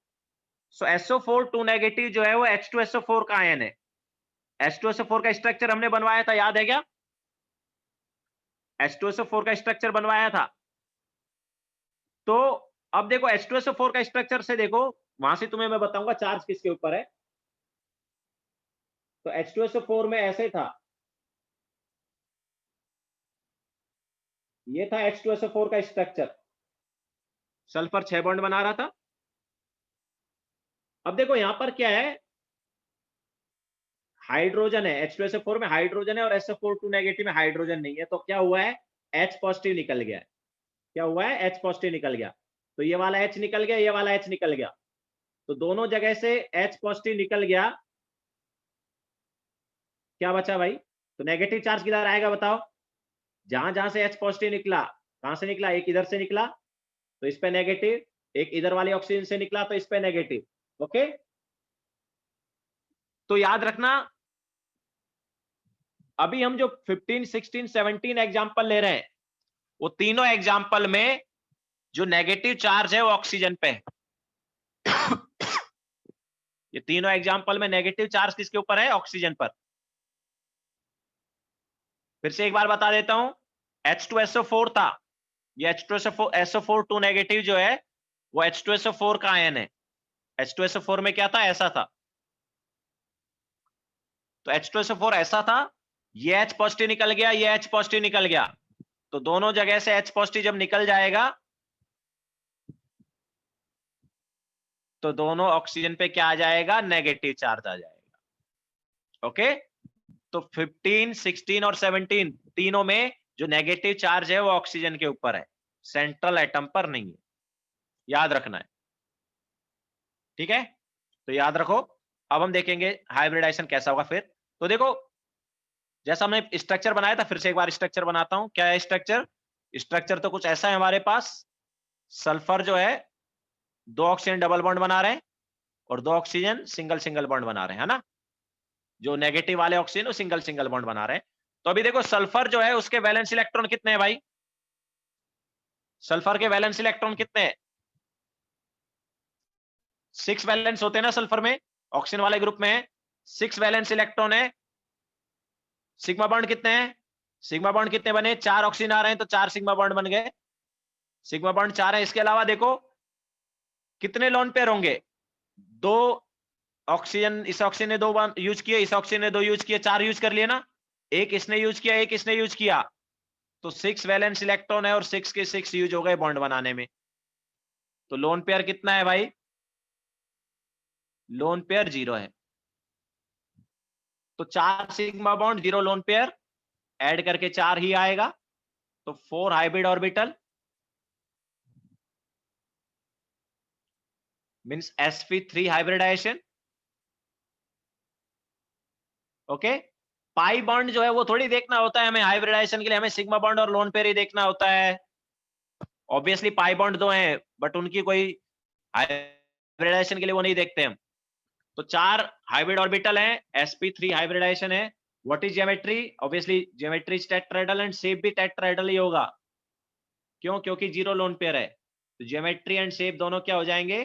सो SO4 2 नेगेटिव जो है वो H2SO4 का आयन है। H2SO4 का स्ट्रक्चर हमने बनवाया था, याद है क्या, H2SO4 का स्ट्रक्चर बनवाया था। तो अब देखो H2SO4 का स्ट्रक्चर से देखो, वहां से तुम्हें मैं बताऊंगा चार्ज किसके ऊपर है। तो H2SO4 में ऐसे था, ये था H2SO4 का स्ट्रक्चर, सल्फर 6 बॉन्ड बना रहा था। अब देखो यहां पर क्या है, हाइड्रोजन है, H2SO4 में हाइड्रोजन है, और SO4 2 नेगेटिव में हाइड्रोजन नहीं है, तो क्या हुआ है, H पॉजिटिव निकल गया है। क्या हुआ है, H पॉजिटिव निकल गया। तो ये वाला H निकल गया, ये वाला H निकल गया, तो दोनों जगह से H पॉजिटिव निकल गया। क्या बचा भाई, तो नेगेटिव चार्ज किधर आएगा बताओ, जहां जहां से H पॉजिटिव निकला, कहां से निकला, एक इधर से निकला, तो इस पे नेगेटिव, एक इधर वाली ऑक्सीजन से निकला तो इस पे नेगेटिव। ओके, तो याद रखना अभी हम जो 15, 16, 17 एग्जांपल ले रहे हैं, वो तीनों एग्जांपल में जो नेगेटिव चार्ज है वो ऑक्सीजन पे है। ये तीनों एग्जांपल में नेगेटिव चार्ज किसके ऊपर है? ऑक्सीजन पर। फिर से एक बार बता देता हूं, H2SO4 था, ये H2SO4 2 नेगेटिव जो है वो H2SO4 का आयन है। H2SO4 में क्या था? ऐसा था। तो H2SO4 ऐसा था, ये H पॉजिटिव निकल गया, ये H पॉजिटिव निकल गया, तो दोनों जगह से H पॉजिटिव जब निकल जाएगा तो दोनों ऑक्सीजन पे क्या आ जाएगा? नेगेटिव चार्ज आ जाएगा। ओके, तो 15, 16 और 17 तीनों में जो नेगेटिव चार्ज है वो ऑक्सीजन के ऊपर है, सेंट्रल एटम पर नहीं है, याद रखना है। ठीक है, तो याद रखो। अब हम देखेंगे हाइब्रिडाइजेशन कैसा होगा। फिर तो देखो, जैसा हमने स्ट्रक्चर बनाया था, फिर से एक बार स्ट्रक्चर बनाता हूं। क्या है स्ट्रक्चर? स्ट्रक्चर तो कुछ ऐसा है हमारे पास, सल्फर जो है 2 ऑक्सीजन डबल बॉन्ड बना रहे हैं और 2 ऑक्सीजन सिंगल सिंगल बॉन्ड बना रहे हैं, है ना? जो नेगेटिव वाले ऑक्सीजन वो सिंगल सिंगल बॉन्ड बना रहे हैं। तो अभी देखो, सल्फर जो है उसके वैलेंस इलेक्ट्रॉन कितने हैं भाई? सल्फर के वैलेंस इलेक्ट्रॉन कितने हैं? 6 वैलेंस होते हैं ना सल्फर में, ऑक्सीजन वाले ग्रुप में है 6 वैलेंस इलेक्ट्रॉन है। सिग्मा बॉन्ड कितने हैं? सिग्मा बॉन्ड कितने बने? 4 ऑक्सीजन आ रहे हैं तो 4 सिग्मा बॉन्ड बन गए। सिग्मा बॉन्ड 4 है। इसके अलावा देखो कितने लोन पेयर होंगे? 2 ऑक्सीजन, इस ऑक्सीजन ने 2 यूज किए, इस ऑक्सीजन ने 2 यूज किए, 4 यूज कर लिए ना। एक इसने यूज किया, एक इसने यूज किया, तो 6 वैलेंस इलेक्ट्रॉन है और 6 के 6 यूज हो गए बॉन्ड बनाने में। तो लोन पेयर कितना है भाई? लोन पेयर 0 है। तो 4 sigma bond 0 lone pair, add करके 4 ही आएगा, तो 4 hybrid orbital means sp3 hybridization. Okay, pi bond जो है वो थोड़ी देखना होता है हमें हाइब्रिडाइजेशन के लिए, हमें सिग्मा बॉन्ड और लोन पेयर ही देखना होता है। ऑब्वियसली पाई बॉन्ड 2 हैं, बट उनकी कोई हाइब्रिडाइजेशन के लिए वो नहीं देखते हम। तो 4 हाइब्रिड ऑर्बिटल हैं, sp3 हाइब्रिडाइजेशन है। What is geometry? Obviously geometry is tetrahedral and shape भी टेट्राहेड्रल ही होगा। क्यों? क्योंकि 0 लोन पेयर है, तो ज्योमेट्री एंड शेप दोनों क्या हो जाएंगे?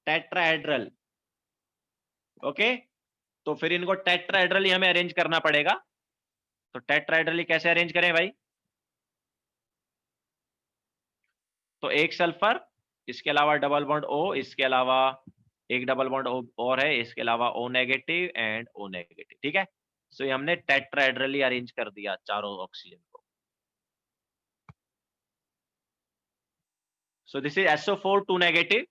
टेट्राहेड्रल। ओके, तो फिर इनको टेट्राहेड्रल ही हमें अरेंज करना पड़ेगा। तो टेट्राहेड्रल कैसे अरेंज करें भाई? तो एक सल्फर, इसके अलावा डबल बॉन्ड O, इसके अलावा एक डबल बॉन्ड O और है, इसके अलावा O negative and O negative. ठीक है, सो ये हमने टेट्राहेड्रली अरेंज कर दिया चारों ऑक्सीजन को। So this is SO4 2 negative.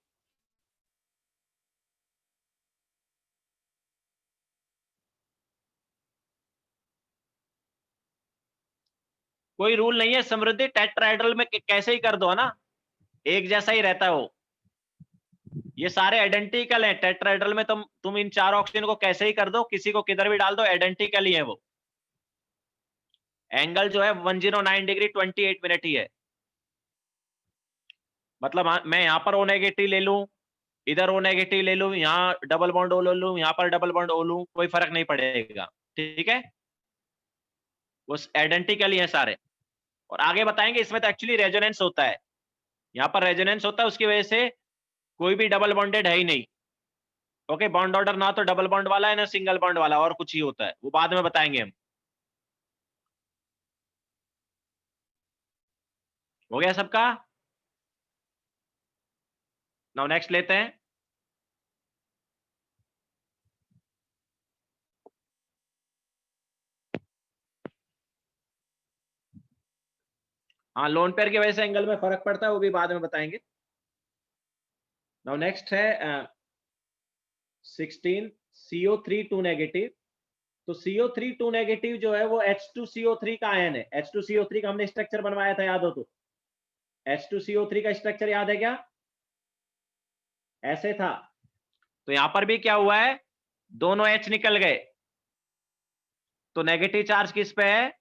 कोई रूल नहीं है समृद्धि, टेट्राहेड्रल में कैसे ही कर दो, है ना, एक जैसा ही रहता है वो। ये सारे आइडेंटिकल हैं टेट्राहेड्रल में, तुम इन चार ऑक्सीजन को कैसे ही कर दो, किसी को किधर भी डाल दो, आइडेंटिकल ही है वो। एंगल जो है 109 डिग्री 28 मिनट ही है। मतलब मैं यहाँ पर O नेगेटिव ले लूं, इधर O नेगेटिव ले लूं, यहाँ डबल बॉन्ड O ले लूं, यहाँ पर डबल बॉन्ड O लूं, कोई फर्क नहीं पड़ेगा। ठीक है, वो आइडेंटिकल ही है सारे। और आगे बताएंगे, इसमें तो एक्चुअली रेजोनेंस होता है, यहाँ पर रेजोनेंस होता है, उसकी वजह से कोई भी डबल बॉन्डेड है ही नहीं। ओके, बॉन्ड ऑर्डर ना तो डबल बॉन्ड वाला है ना सिंगल बॉन्ड वाला, और कुछ ही होता है, वो बाद में बताएंगे हम। हो गया सबका? नाउ नेक्स्ट लेते हैं। हाँ, लोन पेयर की वजह से एंगल में फर्क पड़ता है, वो भी बाद में बताएंगे। नाउ नेक्स्ट है 16 CO3 2 नेगेटिव। तो CO3 2 नेगेटिव जो है वो H2CO3 का आयन है। H2CO3 का हमने स्ट्रक्चर बनवाया था, याद हो तो? H2CO3 का स्ट्रक्चर याद है क्या? ऐसे था। तो यहां पर भी क्या हुआ है, दोनों H निकल गए, तो नेगेटिव चार्ज किस पे है?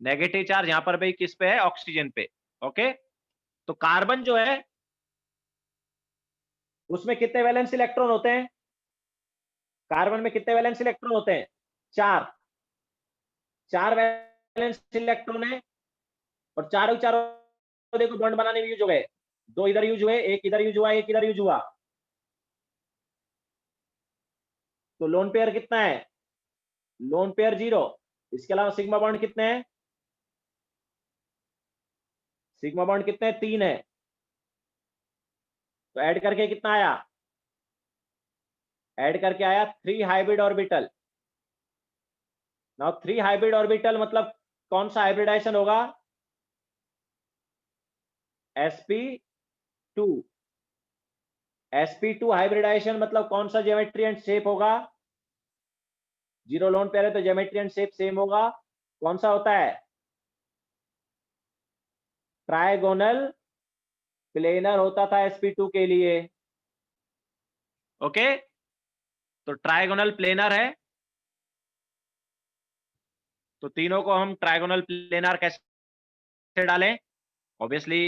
नेगेटिव चार्ज यहां पर भी किस पे है? ऑक्सीजन पे। ओके, तो कार्बन जो है उसमें कितने वैलेंस इलेक्ट्रॉन होते हैं? कार्बन में कितने वैलेंस इलेक्ट्रॉन होते हैं? 4। 4 वैलेंस इलेक्ट्रॉन है और चारों चारों देखो बॉन्ड बनाने में यूज हो गए। 2 इधर यूज हुए, एक इधर यूज हुआ, एक इधर यूज हुआ। तो लोन पेयर कितना है? Lone pair 0। इसके अलावा सिग्मा बॉन्ड कितने हैं? सिग्मा बॉन्ड कितने हैं? 3 है। तो ऐड करके कितना आया? ऐड करके आया 3 hybrid orbital. Now 3 hybrid orbital मतलब कौन सा हाइब्रिडाइजेशन होगा? sp2। sp2 हाइब्रिडाइजेशन मतलब कौन सा ज्योमेट्री एंड शेप होगा? 0 लोन पेयर है तो ज्योमेट्री एंड शेप सेम होगा। कौन सा होता है? ट्राइगोनल प्लेनर होता था sp2 के लिए। ओके, तो ट्राइगोनल प्लेनर है। तो तीनों को हम ट्राइगोनल प्लेनर कैसे डालें? Obviously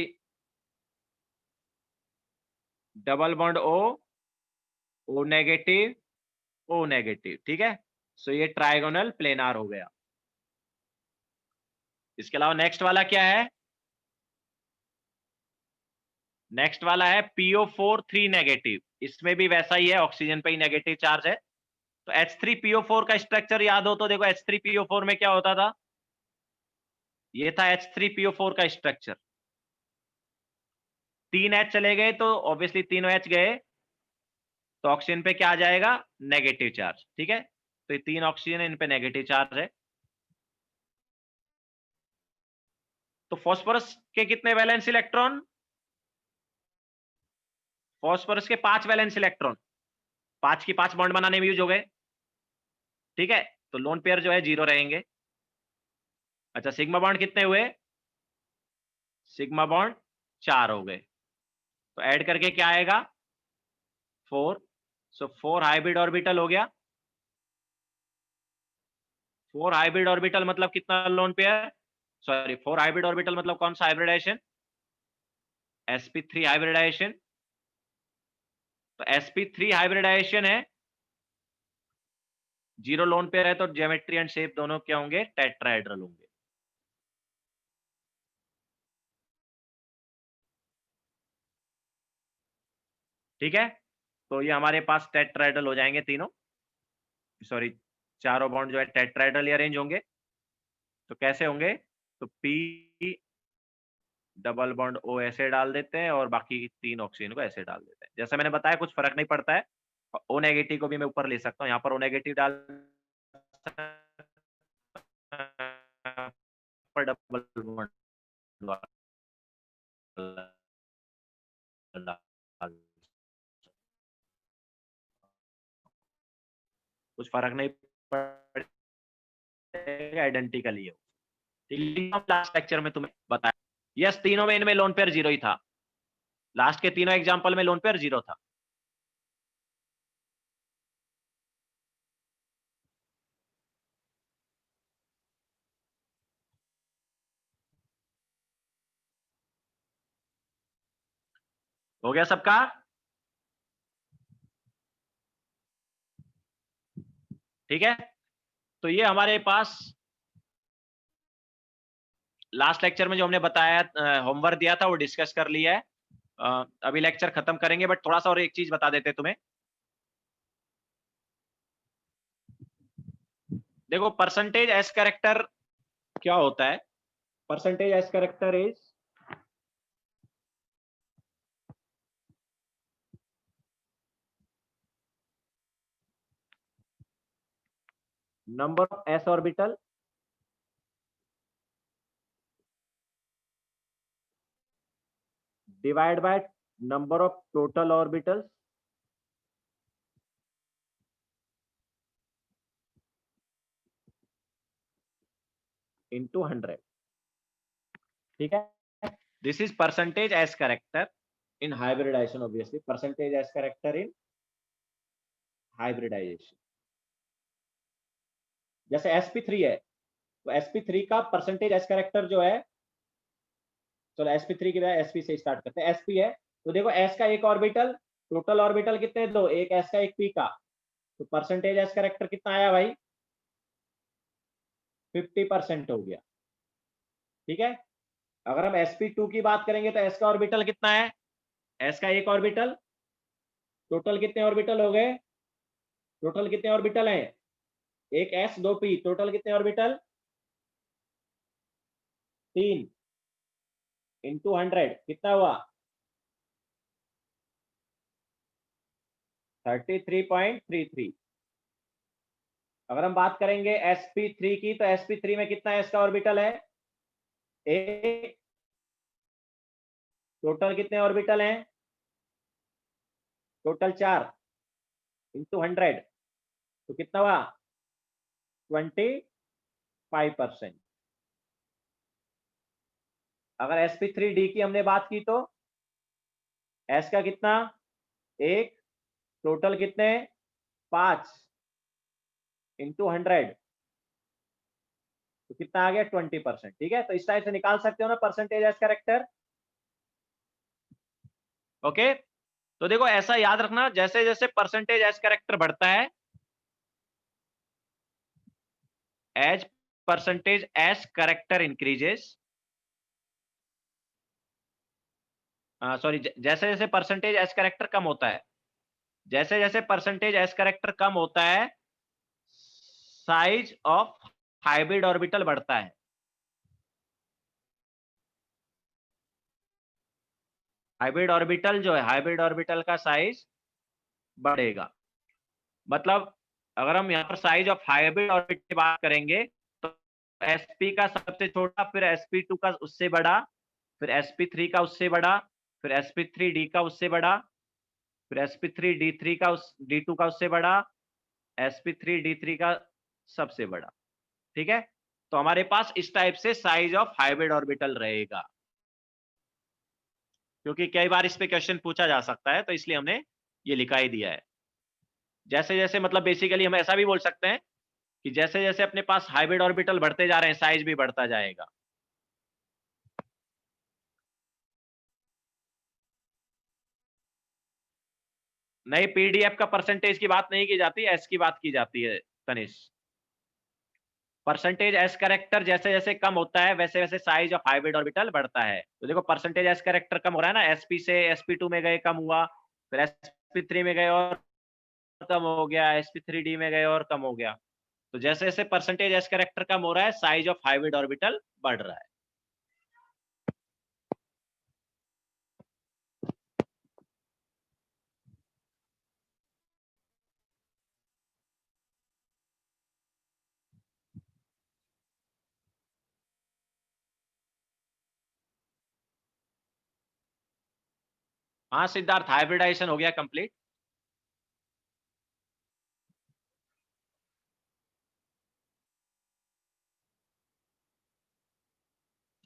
double bond O negative, O negative, ठीक है। सो ये ट्राइगोनल प्लेनार हो गया। इसके अलावा नेक्स्ट वाला क्या है? नेक्स्ट वाला है PO4 3 नेगेटिव। इसमें भी वैसा ही है, ऑक्सीजन पे ही नेगेटिव चार्ज है। तो H3PO4 का स्ट्रक्चर याद हो तो देखो, H3PO4 में क्या होता था? ये था H3PO4 का स्ट्रक्चर। 3 H चले गए तो ऑब्वियसली तीनों H गए तो ऑक्सीजन पे क्या आ जाएगा? नेगेटिव चार्ज, ठीक है। तो ये 3 ऑक्सीजन है, इन पे नेगेटिव चार्ज है। तो फास्फोरस के कितने वैलेंस इलेक्ट्रॉन? फास्फोरस के 5 वैलेंस इलेक्ट्रॉन। 5 की 5 बॉन्ड बनाने में यूज हो गए, ठीक है। तो लोन पेयर जो है 0 रहेंगे। अच्छा, सिग्मा बॉन्ड कितने हुए? सिग्मा बॉन्ड 4 हो गए। तो ऐड करके क्या आएगा? 4। सो 4 हाइब्रिड ऑर्बिटल हो गया। 4 हाइब्रिड ऑर्बिटल मतलब कितना lone pair? Sorry, 4 hybrid orbital मतलब कौन सा हाइब्रिडाइजेशन? sp3 hybridisation. तो sp3 हाइब्रिडाइजेशन है, 0 लोन पेयर है, तो ज्योमेट्री एंड शेप दोनों क्या होंगे? टेट्राहेड्रल होंगे। ठीक है, तो ये हमारे पास टेट्राहेड्रल हो जाएंगे तीनों, सॉरी चारों बॉन्ड जो है टेट्राहेड्रल अरेंज होंगे। तो कैसे होंगे? तो P डबल बॉन्ड O ऐसे डाल देते हैं और बाकी 3 ऑक्सीजन को ऐसे डाल देते हैं। जैसे मैंने बताया कुछ फर्क नहीं पड़ता है। O नेगेटिव को भी मैं ऊपर ले सकता हूँ, यहाँ पर O नेगेटिव डाल पर डबल बॉन्ड कुछ फर्क नहीं पड़ेगा, आइडेंटिकल ही हो। लास्ट लेक्चर में तुम्हें बताया, यस तीनों में इनमें लोन पेयर 0 ही था। लास्ट के तीनों एग्जांपल में लोन पेयर 0 था। हो गया सबका? ठीक है, तो ये हमारे पास लास्ट लेक्चर में जो हमने बताया, होमवर्क दिया था वो डिस्कस कर लिया है। अभी लेक्चर खत्म करेंगे, बट थोड़ा सा और एक चीज बता देते तुम्हें। देखो, परसेंटेज एस कैरेक्टर क्या होता है? Percentage S character is number of S orbital divide by number of total orbitals into 100। ठीक है, this is percentage S character in hybridization. Obviously percentage S character in hybridization. जैसे sp3 है, तो sp3 का percentage S character जो है चलो sp3 की बजाय sp से स्टार्ट करते हैं। sp है तो देखो s का एक ऑर्बिटल, टोटल ऑर्बिटल कितने, दो, एक s का एक p का, तो परसेंटेज s करेक्टर कितना आया भाई, 50% हो गया। ठीक है, अगर हम sp2 की बात करेंगे तो s का ऑर्बिटल कितना है, s का एक ऑर्बिटल, टोटल कितने ऑर्बिटल हो गए, टोटल कितने ऑर्बिटल हैं, एक s दो p, टोटल कितने ऑर्बिटल, 3 इंटू 100 कितना हुआ, 33.33। अगर हम बात करेंगे sp3 की तो sp3 में कितना s का ऑर्बिटल है, एक, टोटल कितने ऑर्बिटल हैं, टोटल 4 इंटू 100 तो कितना हुआ, 25%। अगर sp3d की हमने बात की तो s का कितना, एक, टोटल कितने, 5 इंटू 100 तो कितना आ गया, 20%। ठीक है, तो इस टाइप से निकाल सकते हो ना परसेंटेज एज कैरेक्टर। ओके, तो देखो ऐसा याद रखना, जैसे जैसे परसेंटेज एज कैरेक्टर बढ़ता है, as percentage S character increases, sorry, जैसे जैसे परसेंटेज एज कैरेक्टर कम होता है, जैसे जैसे परसेंटेज एज कैरेक्टर कम होता है, साइज ऑफ हाइब्रिड ऑर्बिटल बढ़ता है। हाइब्रिड ऑर्बिटल जो है, हाइब्रिड ऑर्बिटल का साइज बढ़ेगा। मतलब अगर हम यहाँ पर साइज ऑफ हाइब्रिड ऑर्बिटल की बात करेंगे तो sp का सबसे छोटा, फिर sp2 का उससे बड़ा, फिर sp3 का उससे बड़ा, फिर sp3d का उससे बड़ा, फिर sp3d3 का d2 का उससे बड़ा, sp3d3 का सबसे बड़ा। ठीक है, तो हमारे पास इस टाइप से साइज ऑफ हाइब्रिड ऑर्बिटल रहेगा, क्योंकि कई बार इस पे क्वेश्चन पूछा जा सकता है, तो इसलिए हमने ये लिखा ही दिया है। जैसे जैसे मतलब बेसिकली हम ऐसा भी बोल सकते हैं कि जैसे जैसे अपने पास हाइब्रिड ऑर्बिटल बढ़ते जा रहे हैं, साइज भी बढ़ता जाएगा। नहीं, पीडीएफ का परसेंटेज की बात नहीं की जाती, एस की बात की जाती है तनिष। परसेंटेज एस कैरेक्टर जैसे जैसे कम होता है, वैसे वैसे साइज ऑफ हाइब्रिड ऑर्बिटल बढ़ता है। तो देखो परसेंटेज एस कैरेक्टर कम हो रहा है ना, एसपी से sp2 में गए कम हुआ, फिर sp3 में गए और कम हो गया, sp3d में गए और कम हो गया। तो जैसे जैसे परसेंटेज एस कैरेक्टर कम हो रहा है, साइज ऑफ हाइब्रिड ऑर्बिटल बढ़ रहा है। हाँ सिद्धार्थ, हाइब्रिडाइजेशन हो गया कंप्लीट।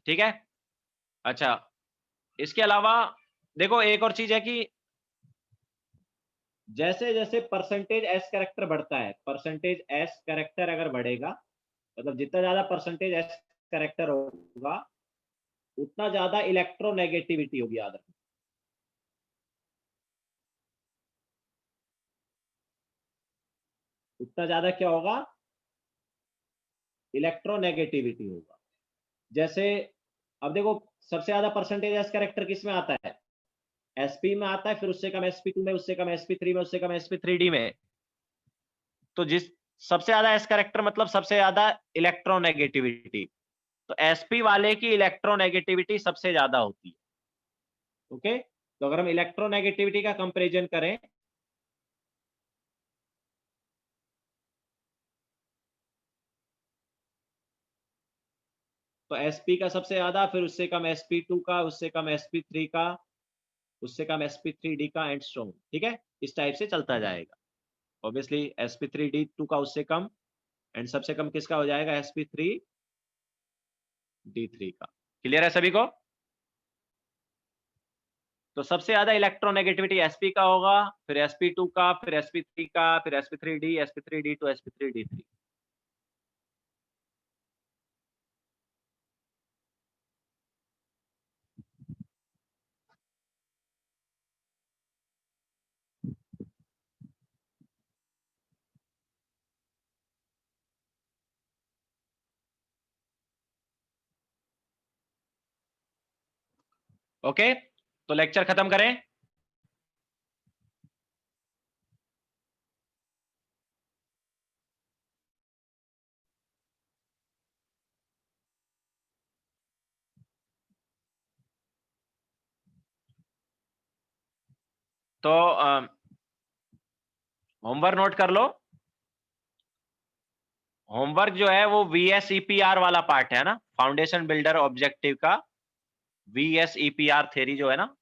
ठीक है, अच्छा, इसके अलावा देखो एक और चीज है कि जैसे जैसे परसेंटेज एस कैरेक्टर बढ़ता है, परसेंटेज एस कैरेक्टर अगर बढ़ेगा, मतलब जितना ज्यादा परसेंटेज एस कैरेक्टर होगा उतना ज्यादा इलेक्ट्रोनेगेटिविटी होगी, याद रखना। उतना ज्यादा क्या होगा, इलेक्ट्रोनेगेटिविटी होगा। जैसे अब देखो सबसे ज्यादा परसेंटेज एस कैरेक्टर किस में आता है, एसपी में आता है, फिर उससे कम sp2 में, उससे कम sp3 में, उससे कम sp3d में। तो जिस सबसे ज्यादा एस कैरेक्टर मतलब सबसे ज्यादा इलेक्ट्रोनेगेटिविटी, तो sp वाले की इलेक्ट्रोनेगेटिविटी सबसे ज्यादा होती है। ओके, तो अगर हम इलेक्ट्रोनेगेटिविटी का कंपैरिजन करें, तो sp का सबसे ज्यादा, फिर उससे कम sp2 का, उससे कम sp3 का, उससे कम sp3d का, एंड सो ऑन। ठीक है, इस टाइप से चलता जाएगा। ऑब्वियसली sp3d2 का उससे कम, एंड सबसे कम किसका हो जाएगा, sp3d3 का। क्लियर है सभी को? तो सबसे ज्यादा इलेक्ट्रोनेगेटिविटी sp का होगा, फिर sp2 का, फिर sp3 का, फिर sp3d, sp3d2, sp3d3। ओके, तो लेक्चर खत्म करें। तो होमवर्क नोट कर लो। होमवर्क जो है वो VSEPR वाला पार्ट है ना, फाउंडेशन बिल्डर ऑब्जेक्टिव का VSEPR थ्योरी जो है ना,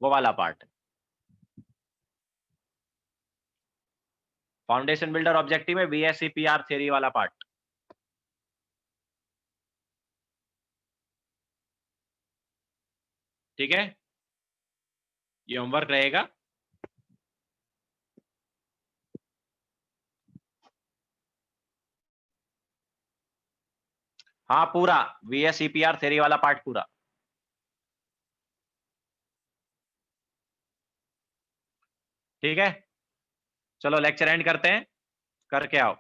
वो वाला पार्ट, फाउंडेशन बिल्डर ऑब्जेक्टिव में VSEPR थ्योरी वाला पार्ट। ठीक है, ये होमवर्क रहेगा। हाँ, पूरा VSEPR थ्योरी वाला पार्ट पूरा। ठीक है, चलो लेक्चर एंड करते हैं, करके आओ।